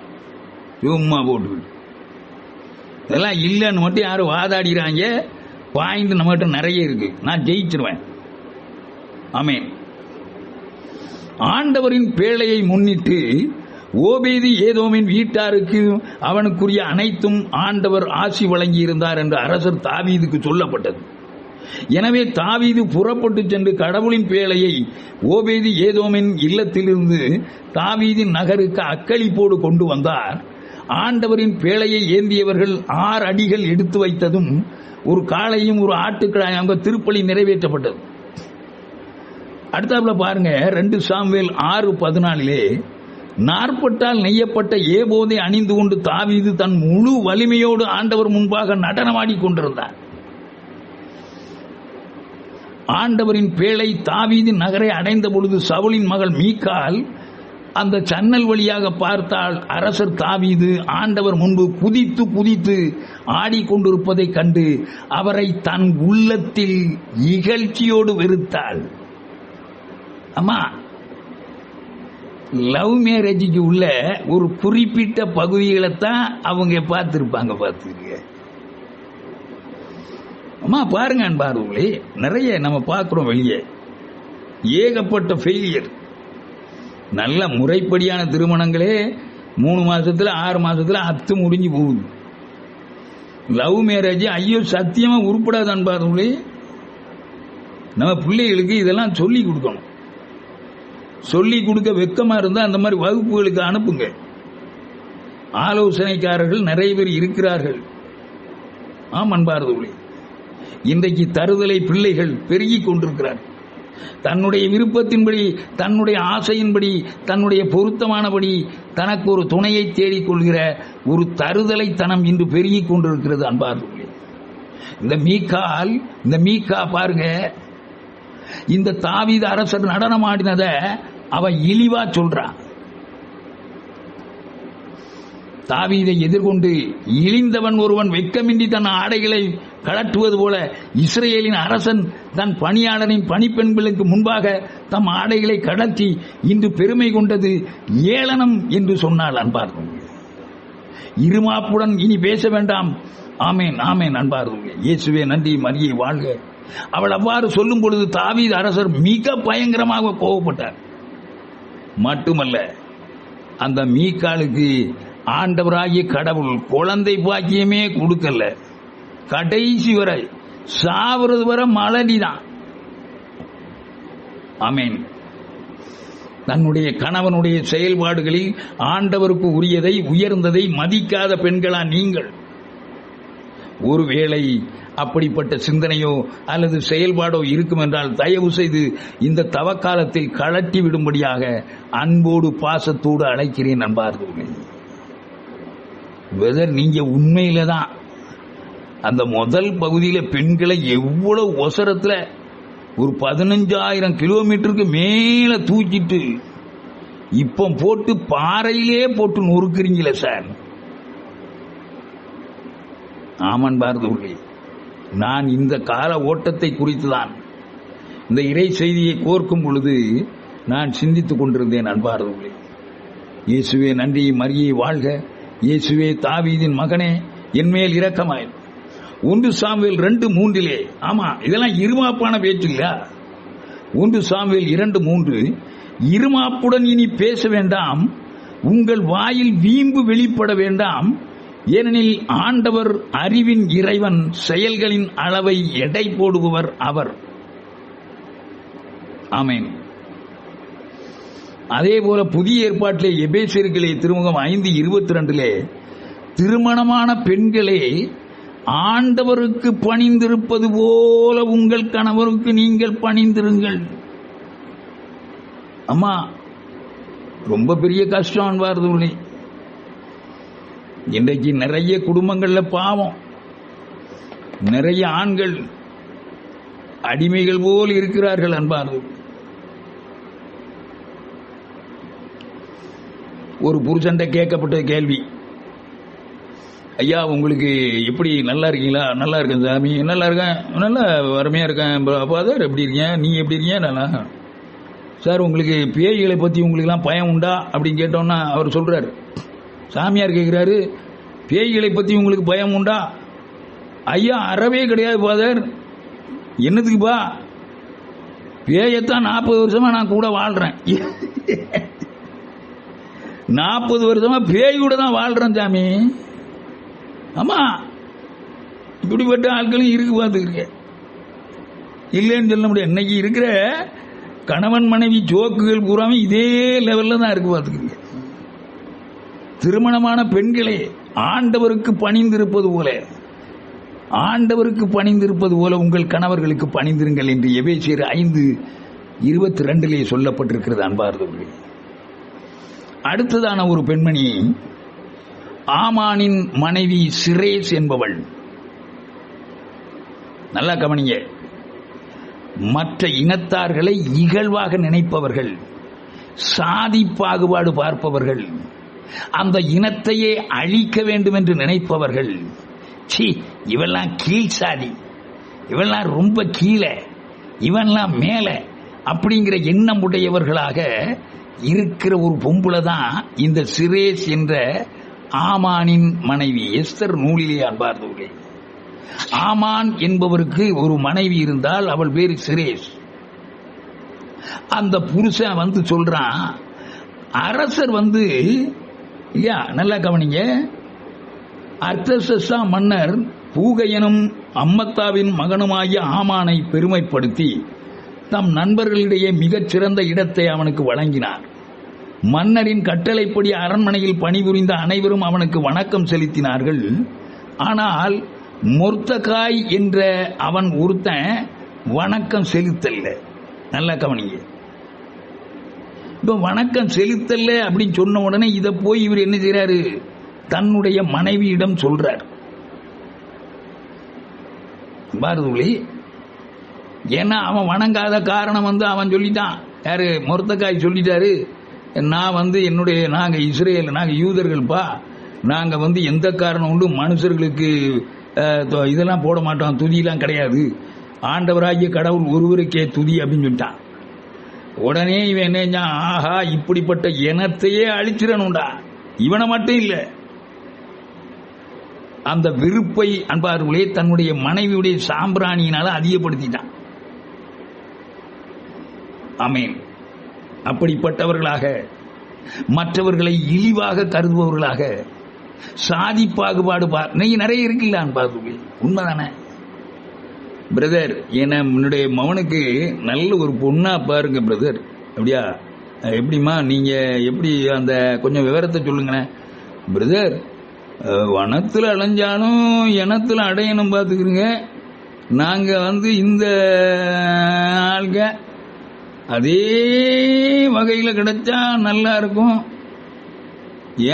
சும்மா போட்டு இதெல்லாம் இல்லைன்னு மட்டும் யாரும் வாதாடிறாங்க. பாயிண்ட் நம்மகிட்ட நிறைய இருக்கு, நான் ஜெயிச்சிருவேன். ஆமென். ஆண்டவரின் பேழையை முன்னிட்டு ஓபேதி ஏதோமின் வீட்டாருக்கு அவனுக்குரிய அனைத்தும் ஆண்டவர் ஆசி வழங்கி இருந்தார் என்று அரசர் தாவீதுக்கு சொல்லப்பட்டது. எனவே தாவீது புறப்பட்டு சென்று கடவுளின் பேழையை ஓபேதி ஏதோமின் இல்லத்திலிருந்து தாவீதின் நகருக்கு அக்களிப்போடு கொண்டு வந்தார். ஆண்டவரின் பேழையை ஏந்தியவர்கள் 6 அடிகள் எடுத்து வைத்ததும் ஒரு காளையும் ஒரு ஆட்டுக்கிடாயும் அங்க திருப்பலி நிறைவேற்றப்பட்டது. அடுத்தாப்புல பாருங்க, 2 சாமுவேல் 6:14 நாற்பட்டால் நெய்யப்பட்ட ஏபோதை அணிந்து கொண்டு தாவீது தன் முழு வலிமையோடு ஆண்டவர் முன்பாக நடனமாடி கொண்டிருந்தார். ஆண்டவரின் பேழை தாவீதின் நகரை அடைந்த பொழுது சவுலின் மகள் மீகால் அந்த ஜன்னல் வழியாக பார்த்தால் அரசர் தாவீது ஆண்டவர் முன்பு குதித்து குதித்து ஆடிக்கொண்டிருப்பதை கண்டு அவரை தன் உள்ளத்தில் இகழ்ச்சியோடு வெறுத்தாள். அம்மா, லவ் மேரேஜுக்கு உள்ள ஒரு குறிப்பிட்ட பகுதிகளை தான் அவங்க பார்த்துருப்பாங்க. பார்த்துருக்க அம்மா, பாருங்க அன்பார்களே, நிறைய நம்ம பார்க்கிறோம் வெளியே, ஏகப்பட்ட ஃபெயிலியர். நல்ல முறைப்படியான திருமணங்களே 3 மாசத்துல 6 மாசத்துல அத்து முடிஞ்சு போகுது. லவ் மேரேஜ் ஐயோ சத்தியமா உருப்படாது அன்பார்களே. நம்ம பிள்ளைகளுக்கு இதெல்லாம் சொல்லி கொடுக்கணும். சொல்லி கொடுக்க வெக்கமா இருந்தா அந்த மாதிரி வகுப்புகளுக்கு அனுப்புங்க. ஆலோசனைக்காரர்கள் நிறைய பேர் இருக்கிறார்கள். ஆம் அன்பார்களே, இன்றைக்கு தருதலை பிள்ளைகள் பெருகிக் கொண்டிருக்கிறார். தன்னுடைய விருப்பத்தின்படி, தன்னுடைய ஆசையின்படி, தன்னுடைய பொருத்தமானபடி தனக்கு ஒரு துணையை தேடிக்கொள்கிற ஒரு தருதலைத்தனம் இன்று பெருகிக் கொண்டிருக்கிறது அன்பார்களே. இந்த மீகா பாருங்க, இந்த தாவீது அரசர் நடனமாடினத அவ இழிவா சொல்றான். தாவீதை எதிர்கொண்டு இழிந்தவன் ஒருவன் வெட்கமின்றி தன் ஆடைகளை கழற்றுவது போல இஸ்ரேலின் அரசன் தன் பணியாளரின் பணிப்பெண்களுக்கு முன்பாக தம் ஆடைகளை கடத்தி இன்று பெருமை கொண்டது ஏளனம் என்று சொன்னாள் அன்பார்கள். இருமாப்புடன் இனி பேச வேண்டாம். ஆமேன் ஆமேன் அன்பார்கள். இயேசுவே நன்றி, மரியை வாழ்க. அவள் அவ்வாறு சொல்லும் பொழுது தாவீது அரசர் மிக பயங்கரமாக கோபப்பட்டார். மட்டுமல்ல, அந்த மீகாலுக்கு ஆண்டவராகிய கடவுள் குழந்தை பாக்கியமே கொடுக்கல. கடைசி வரை சாவுறது வரை மலடிதான். ஆமேன். தன்னுடைய கணவனுடைய செயல்பாடுகளில் ஆண்டவருக்கு உரியதை, உயர்ந்ததை மதிக்காத பெண்களா நீங்கள்? ஒருவேளை அப்படிப்பட்ட சிந்தனையோ அல்லது செயல்பாடோ இருக்கும் என்றால் தயவு செய்து இந்த தவக்காலத்தில் கழட்டி விடும்படியாக அன்போடு பாசத்தோடு அழைக்கிறேன் நண்பார்களே. வெதர் நீங்க உண்மையில தான் அந்த முதல் பகுதியில பெண்களை எவ்வளவு ஒசரத்துல ஒரு 15,000 கிலோமீட்டருக்கு மேல தூக்கிட்டு இப்ப போட்டு பாறையிலே போட்டு நொறுக்கிறீங்களே சார். ஆமன் பாரதூர்களே, நான் இந்த கால ஓட்டத்தை குறித்துதான் இந்த இறை செய்தியை கோர்க்கும் பொழுது நான் சிந்தித்துக் கொண்டிருந்தேன் அன்பார்ந்தவர்களே. இயேசுவே நன்றி, மரியை வாழ்க. இயேசுவே தாவீதின் மகனே என்மேல் இரக்கமாய். 1 சாமுவேல் 2:3. ஆமா, இதெல்லாம் இருமாப்பான பேச்சு இல்லையா? 1 சாமுவேல் 2:3. இருமாப்புடன் இனி பேச வேண்டாம், உங்கள் வாயில் வீம்பு வெளிப்பட வேண்டாம், ஏனெனில் ஆண்டவர் அறிவின் இறைவன், செயல்களின் அளவை எடை போடுபவர் அவர். ஆமென். அதே போல புதிய ஏற்பாட்டிலே எபேசியர்களே திருமுகம் 5:22 திருமணமான பெண்களே ஆண்டவருக்கு பணிந்திருப்பது போல உங்கள் கணவருக்கு நீங்கள் பணிந்திருங்கள். அம்மா, ரொம்ப பெரிய கஷ்டம் அன்பார்ந்தவர்களே. இன்றைக்கு நிறைய குடும்பங்கள்ல பாவம், நிறைய ஆண்கள் அடிமைகள் போல் இருக்கிறார்கள் அன்பார்ந்தவர்கள். ஒரு புருஷன்ட்ட கேட்கப்பட்ட கேள்வி, ஐயா உங்களுக்கு எப்படி, நல்லா இருக்கீங்களா? நல்லா இருக்கேன் சாமி. நல்லா இருக்கேன், நல்லா அருமையா இருக்கேன். ஃபாதர் எப்படி இருக்கீங்க? நீ எப்படி இருக்கீங்க? நல்லா. சார் உங்களுக்கு பேய்களை பத்தி உங்களுக்குலாம் பயம் உண்டா அப்படின்னு கேட்டோம்னா அவர் சொல்றாரு, சாமியார் கேட்கிறாரு, பேய்களை பத்தி உங்களுக்கு பயம் உண்டா? ஐயா அறவே கிடையாது ஃபாதர். என்னதுக்குப்பா? பேயத்தான் 40 வருஷமா நான் கூட வாழ்றேன். 40 வருஷமா பேய் கூட தான் வாழ்றேன் சாமி. ஆமா, இப்படிப்பட்ட ஆட்களும் இருக்கு, பார்த்துக்கிறீங்க. இல்லைன்னு சொல்ல முடியாது. இன்னைக்கு இருக்கிற கணவன் மனைவி ஜோக்குகள் பூராமே இதே லெவல்ல தான் இருக்கு, பார்த்துக்கிறீங்க. திருமணமான பெண்களே ஆண்டவருக்கு பணிந்திருப்பது போல, ஆண்டவருக்கு பணிந்திருப்பது போல உங்கள் கணவர்களுக்கு பணிந்திருங்கள் என்று எபேசியர் 5:22 சொல்லப்பட்டிருக்கிறது அன்பார்ந்தவர்களே. அடுத்ததான ஒரு பெண்மணி ஆமானின் மனைவி சிரேஸ் என்பவள். நல்லா கவனிங்க. மற்ற இனத்தார்களை இகழ்வாக நினைப்பவர்கள், சாதி பாகுபாடு பார்ப்பவர்கள், அந்த இனத்தையே அழிக்க வேண்டும் என்று நினைப்பவர்கள், சி இவெல்லாம் கீழ் சாதி, இவெல்லாம் ரொம்ப கீழே, இவெல்லாம் மேலே அப்படிங்கிற எண்ணம் உடையவர்களாக இருக்கிற ஒரு பொம்புல தான் இந்த சிரேஸ் என்ற ஆமானின் மனைவி. எஸ்தர் நூலிலே அன்பார்ந்தவர்களே, ஆமான் என்பவருக்கு ஒரு மனைவி இருந்தால் அவள் பேரு சிரேஸ். அந்த புருஷன் வந்து சொல்றான், அரசர் வந்து, ஐயா நல்லா கவனிங்க, அர்த்தசஸ்ஸா மன்னர் பூகையனும் அம்மத்தாவின் மகனுமாகிய ஆமானை பெருமைப்படுத்தி தம் நண்பர்களிடையே மிகச் சிறந்த இடத்தை அவனுக்கு வழங்கினார். மன்னரின் கட்டளைப்படி அரண்மனையில் பணிபுரிந்த அனைவரும் அவனுக்கு வணக்கம் செலுத்தினார்கள். ஆனால் மொர்தகாய் என்ற அவன் ஒருத்தன் வணக்கம் செலுத்தல்ல. நல்லா கவனிங்க. இப்ப வணக்கம் செலுத்தல்ல அப்படின்னு சொன்ன உடனே இதை போய் இவர் என்ன செய்யறாரு, தன்னுடைய மனைவியிடம் சொல்றார். பாரதூலி, ஏன்னா அவன் வணங்காத காரணம் வந்து அவன் சொல்லிட்டான். யாரு? மொர்தகாய் சொல்லிட்டாரு, நான் வந்து நாங்க இஸ்ரேல், நாங்க யூதர்கள்பா, நாங்க வந்து எந்த காரணம் உண்டு மனுஷர்களுக்கு இதெல்லாம் போட மாட்டோம், துதியெல்லாம் கிடையாது, ஆண்டவராகிய கடவுள் ஒருவருக்கே துதி அப்படின்னு சொல்லிட்டான். உடனே இவன் என்ன, ஆஹா இப்படிப்பட்ட இனத்தையே அழிச்சிடணும்டா, இவனை மட்டும் இல்ல, அந்த விருப்பை அன்பார்களே தன்னுடைய மனைவியுடைய சாம்பிராணியினால அதிகப்படுத்திட்டான். ஆமென். அப்படிப்பட்டவர்களாக, மற்றவர்களை இழிவாக கருதுபவர்களாக, சாதி பாகுபாடு நிறைய இருக்குல்ல அன்பார்களே, உண்மைதானே பிரதர்? ஏன்னா என்னுடைய மகனுக்கு நல்ல ஒரு பொண்ணா பாருங்க பிரதர். அப்படியா? எப்படிமா நீங்க எப்படி, அந்த கொஞ்சம் விவரத்தை சொல்லுங்க பிரதர். வனத்தில் அலைஞ்சாலும் இனத்தில் அடையணும் பார்த்துக்கிறீங்க. நாங்க வந்து இந்த ஆள்க அதே வகையில் கிடைச்சா நல்லா இருக்கும்.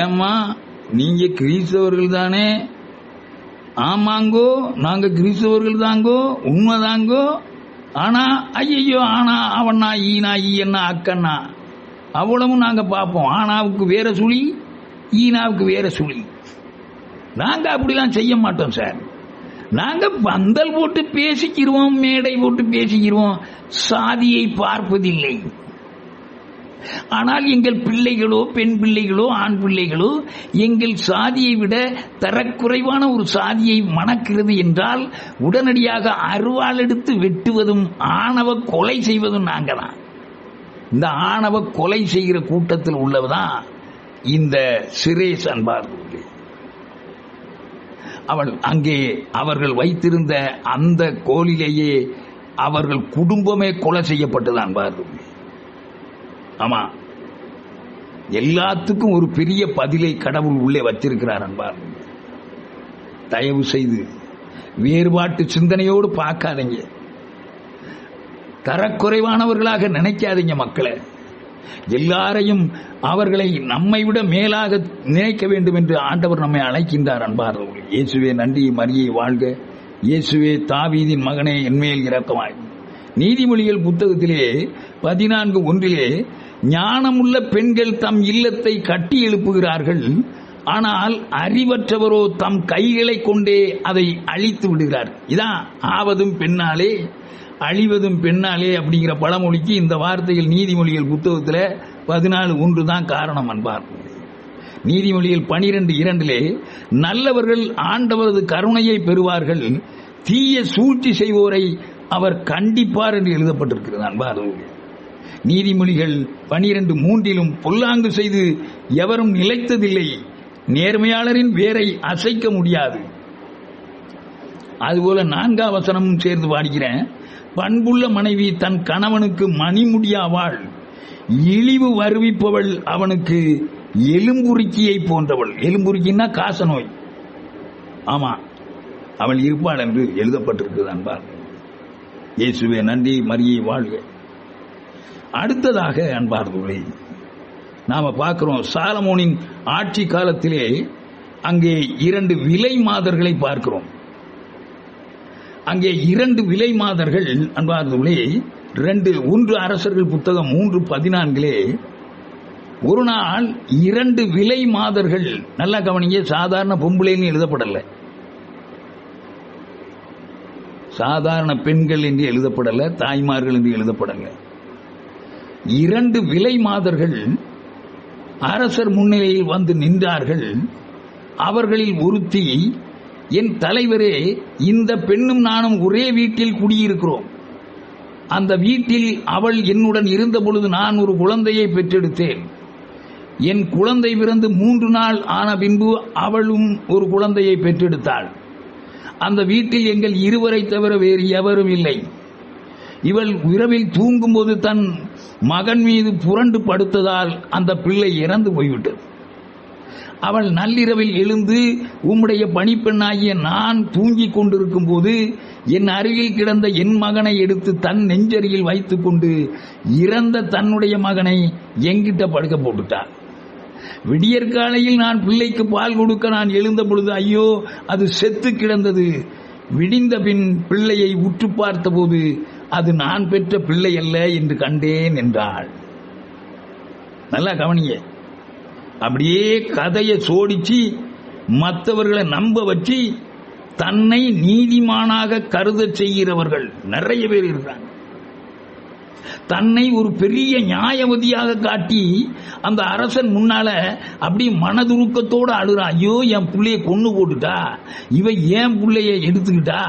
ஏம்மா நீங்க கிறிஸ்தவர்கள் தானே? ஆமாங்கோ, நாங்க கிறிஸ்தவர்கள் தாங்கோ, உண்மைதாங்கோ. ஆனா ஐயோ, ஆனா அவனா ஈனா ஈயன்னா அக்கண்ணா அவ்வளவும் நாங்க பார்ப்போம். ஆனாவுக்கு வேற சுழி, ஈனாவுக்கு வேற சுழி. நாங்க அப்படிலாம் செய்ய மாட்டோம் சார். நாங்க பந்தல் போட்டு பேசிக்கிறோம், மேடை போட்டு பேசிக்கிறோம், சாதியை பார்ப்பதில்லை. ஆனால் எங்கள் பிள்ளைகளோ பெண் பிள்ளைகளோ ஆண் பிள்ளைகளோ எங்கள் சாதியை விட தரக்குறைவான ஒரு சாதியை மணக்கிறது என்றால் உடனடியாக அருவாள் எடுத்து வெட்டுவதும் ஆணவ கொலை செய்வதும் நாங்கள் தான். இந்த ஆணவ கொலை செய்கிற கூட்டத்தில் உள்ளவதான் இந்த சிரேஷ் அன்பார்ந்தவர்களே. அவள் அங்கே அவர்கள் வைத்திருந்த அந்த கோலிலேயே அவர்கள் குடும்பமே கொலை செய்யப்பட்டதான் பாருங்கள். ஆமா, எல்லாத்துக்கும் ஒரு பெரிய பதிலை கடவுள் உள்ளே வச்சிருக்கிறார் அன்பார். தயவு செய்து வேறுபாட்டு சிந்தனையோடு பார்க்காதீங்க, தரக்குறைவானவர்களாக நினைக்காதீங்க மக்களை. எல்லாரையும் அவர்களை நம்மை விட மேலாக நினைக்க வேண்டும் என்று ஆண்டவர் நம்மை அழைக்கின்றார் அன்பார்ந்தவர்கள். இயேசுவே நன்றி, மரியை வாழ்க. இயேசுவே தாவீதின் மகனே என்மேல் இரக்கமாய். நீதிமொழிகள் புத்தகத்திலே 14:1 ஞானமுள்ள பெண்கள் தம் இல்லத்தை கட்டி எழுப்புகிறார்கள், ஆனால் அறிவற்றவரோ தம் கைகளை கொண்டே அதை அழித்து விடுகிறார். இதான் ஆவதும் பெண்ணாலே அழிவதும் பெண்ணாலே அப்படிங்கிற பழமொழிக்கு இந்த வார்த்தைகள் நீதிமொழிகள் புத்தகத்தில் 14:1 தான் காரணம் அன்பார். நீதிமொழிகள் 12:2 நல்லவர்கள் ஆண்டவரது கருணையை பெறுவார்கள், தீய சூழ்ச்சி செய்வோரை அவர் கண்டிப்பார் என்று எழுதப்பட்டிருக்கிறது அன்பார். நீதிமொழிகள் 12:3 பொல்லாங்கு செய்து எவரும் நிலைத்ததில்லை, நேர்மையாளரின் வேரை அசைக்க முடியாது. அதுபோல 4ஆம் வசனமும் சேர்ந்து பாடிக்கிறேன். பண்புள்ள மனைவி தன் கணவனுக்கு மணிமுடியாவாள், இழிவு வருவிப்பவள் அவனுக்கு எலும்புருக்கியை போன்றவள். எலும்புருக்கின்னா காச நோய். ஆமா, அவள் இருப்பாள் என்று எழுதப்பட்டிருக்கிறது அன்பார். இயேசுவே நன்றி, மரியை வாழ்க. அடுத்ததாக அன்பார்ந்தவர்களே, நாம பார்க்கிறோம் சாலமோனின் ஆட்சி காலத்திலே அங்கே 2 விலை மாதர்களை பார்க்கிறோம். அங்கே 2 விலை மாதர்கள் அன்பார்ந்தவர்களே, 1 அரசர்கள் புத்தகம் 3:14 ஒரு நாள் 2 விலை மாதர்கள், நல்லா கவனிங்க, சாதாரண பொம்பளைன்னு எழுதப்படல, சாதாரண பெண்கள் என்று எழுதப்படல, தாய்மார்கள் என்று எழுதப்படல. 2 விலை மாதர்கள் அரசர் முன்னிலையில் வந்து நின்றார்கள். அவர்களில் ஒருத்தி, என் தலைவரே, இந்த பெண்ணும் நானும் ஒரே வீட்டில் குடியிருக்கிறோம். அந்த வீட்டில் அவள் என்னுடன் இருந்த பொழுது நான் ஒரு குழந்தையை பெற்றெடுத்தேன். என் குழந்தை பிறந்து 3 நாள் ஆன பின்பு அவளும் ஒரு குழந்தையை பெற்றெடுத்தாள். அந்த வீட்டில் எங்கள் இருவரை தவிர வேறு எவரும் இல்லை. இவள் இரவில் தூங்கும்போது தன் மகன் மீது புரண்டு படுத்ததால் அந்த பிள்ளை இறந்து போய்விட்டது. அவள் நள்ளிரவில் எழுந்து, உம்முடைய பணிப்பெண்ணாகிய நான் தூங்கிக் கொண்டிருக்கும் போது என் அருகில் கிடந்த என் மகனை எடுத்து தன் நெஞ்சருகில் வைத்துக் கொண்டு இறந்த தன்னுடைய மகனை எங்கிட்ட படுக்க போட்டுட்டார். விடியற்காலையில் நான் பிள்ளைக்கு பால் கொடுக்க நான் எழுந்த பொழுது ஐயோ, அது செத்து கிடந்தது. விடிந்த பின் பிள்ளையை உற்று பார்த்த போது அது நான் பெற்ற பிள்ளை அல்ல என்று கண்டேன் என்றாள். நல்லா கவனிங்க, அப்படியே கதையை சோடிச்சு மற்றவர்களை நம்ப வச்சு தன்னை நீதிமானாக கருத செய்கிறவர்கள் நிறைய பேர் இருக்காங்க. தன்னை ஒரு பெரிய நியாயவதியாக காட்டி அந்த அரசன் முன்னால அப்படி மனதுருக்கத்தோடு அழுறா. ஐயோ, என் பிள்ளைய கொன்னு போட்டுட்டா, இவ ஏன் பிள்ளைய எடுத்துக்கிட்டா,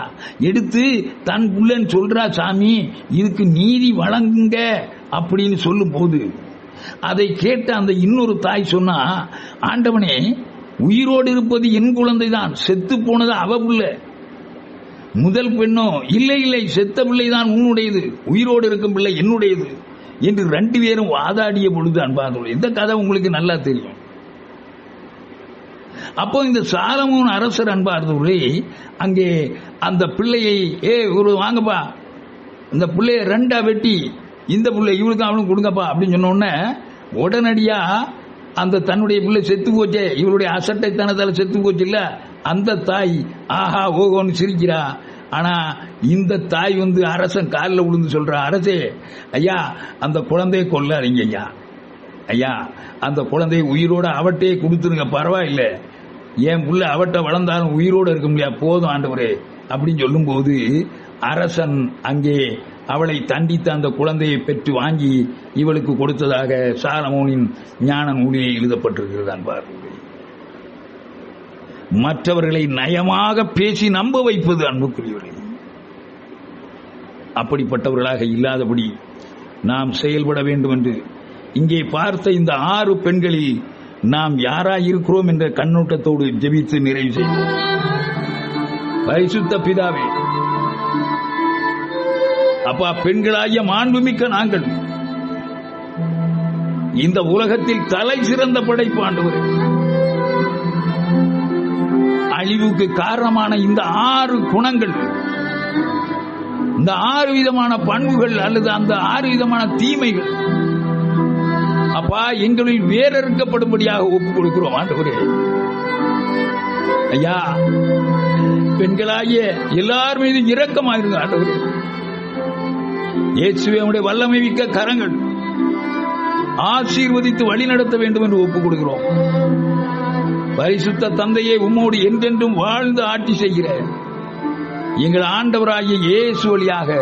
எடுத்து தன் பிள்ளைன்னு சொல்றா, சாமி இதுக்கு நீதி வழங்குங்க அப்படின்னு சொல்லும் போது அதை கேட்ட அந்த இன்னொரு தாய் சொன்னா, ஆண்டவனே, உயிரோடு இருப்பது என் குழந்தை தான், செத்து போனது அவ பிள்ளை. முதல் பெண்ணோ, இல்லை இல்லை, செத்த பிள்ளை தான் உன்னுடையது, உயிரோடு இருக்கும் பிள்ளை என்னுடையது என்று 2 பேரும் வாதாடிய பொழுது அன்பார்ந்தவர்களே, இந்த கதை உங்களுக்கு நல்லா தெரியும். அப்போ இந்த சாலமோன் அரசர் அன்பார்ந்தவர்களே அங்கே அந்த பிள்ளையை, ஒரு வாங்கப்பா, இந்த பிள்ளைய 2ஆ வெட்டி இந்த பிள்ளை இவளுக்கு அவனுக்கு கொடுங்கப்பா அப்படின்னு சொன்ன உடனே உடனடியா அந்த தன்னுடைய பிள்ளை செத்து போச்சே, இவருடைய அசட்டைத்தனத்தால செத்து போச்சு இல்ல, அந்த தாய் ஆஹா ஓகோன்னு சிரிக்கிறா. ஆனா இந்த தாய் அரசன் காலில் விழுந்து சொல்றா, அரசே ஐயா, அந்த குழந்தையை கொல்லாதீங்க ஐயா, ஐயா அந்த குழந்தையை உயிரோட அவட்டே கொடுத்துருங்க, பரவாயில்லை, என் புள்ள அவட்ட வளர்ந்தாலும் உயிரோடு இருக்க முடியாது, போதும் ஆண்டவரே அப்படின்னு சொல்லும் போது அரசன் அங்கே அவளை தண்டித்து அந்த குழந்தையை பெற்று வாங்கி இவளுக்கு கொடுத்ததாக சாலமோனின் ஞான நூலில் எழுதப்பட்டிருக்கிறது அன்பார்களே. மற்றவர்களை நயமாக பேசி நம்ப வைப்பது அன்புக்குரியவர்களே. அப்படிப்பட்டவர்களாக இல்லாதபடி நாம் செயல்பட வேண்டும் என்று இங்கே பார்த்த இந்த 6 பெண்களில் நாம் யாராயிருக்கிறோம் என்ற கண்ணோட்டத்தோடு ஜெபித்து நிறைவு செய்வோம். பரிசுத்த பிதாவே, அப்பா, பெண்களாகிய மாண்புமிக்க நாங்கள் இந்த உலகத்தில் தலை சிறந்த படைப்பு ஆண்டவரே, அழிவுக்கு காரணமான இந்த 6 குணங்கள், இந்த 6 விதமான பண்புகள் அல்லது அந்த 6 விதமான தீமைகள் அப்பா எங்களில் வேறறுக்கப்படும்படியாக ஒப்புக் கொடுக்கிறோம் ஆண்டவரே. ஐயா, பெண்களாகிய எல்லார் மீது இரக்கமாயிருங்க ஆண்டவரே. இயேசுவே, உம்முடைய வல்லமை மிக்க கரங்கள் ஆசீர்வதித்து வழி நடத்த வேண்டும் என்று ஒப்புக் கொடுக்கிறோம். பரிசுத்த தந்தையே, உம்மோடு என்றென்றும் வாழ்ந்து ஆட்சி செய்கிற எங்கள் ஆண்டவராகிய இயேசு வழியாக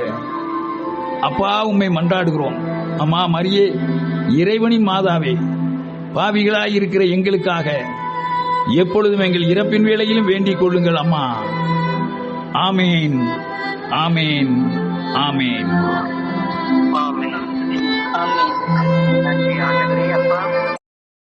அப்பா உம்மை மன்றாடுகிறோம். அம்மா மரியே, இறைவனின் மாதாவே, பாவிகளாயிருக்கிற எங்களுக்காக எப்பொழுதும் எங்கள் இறப்பின் வேளையிலும் வேண்டிக் கொள்ளுங்கள் அம்மா. ஆமேன், ஆமேன், ஆமேன்.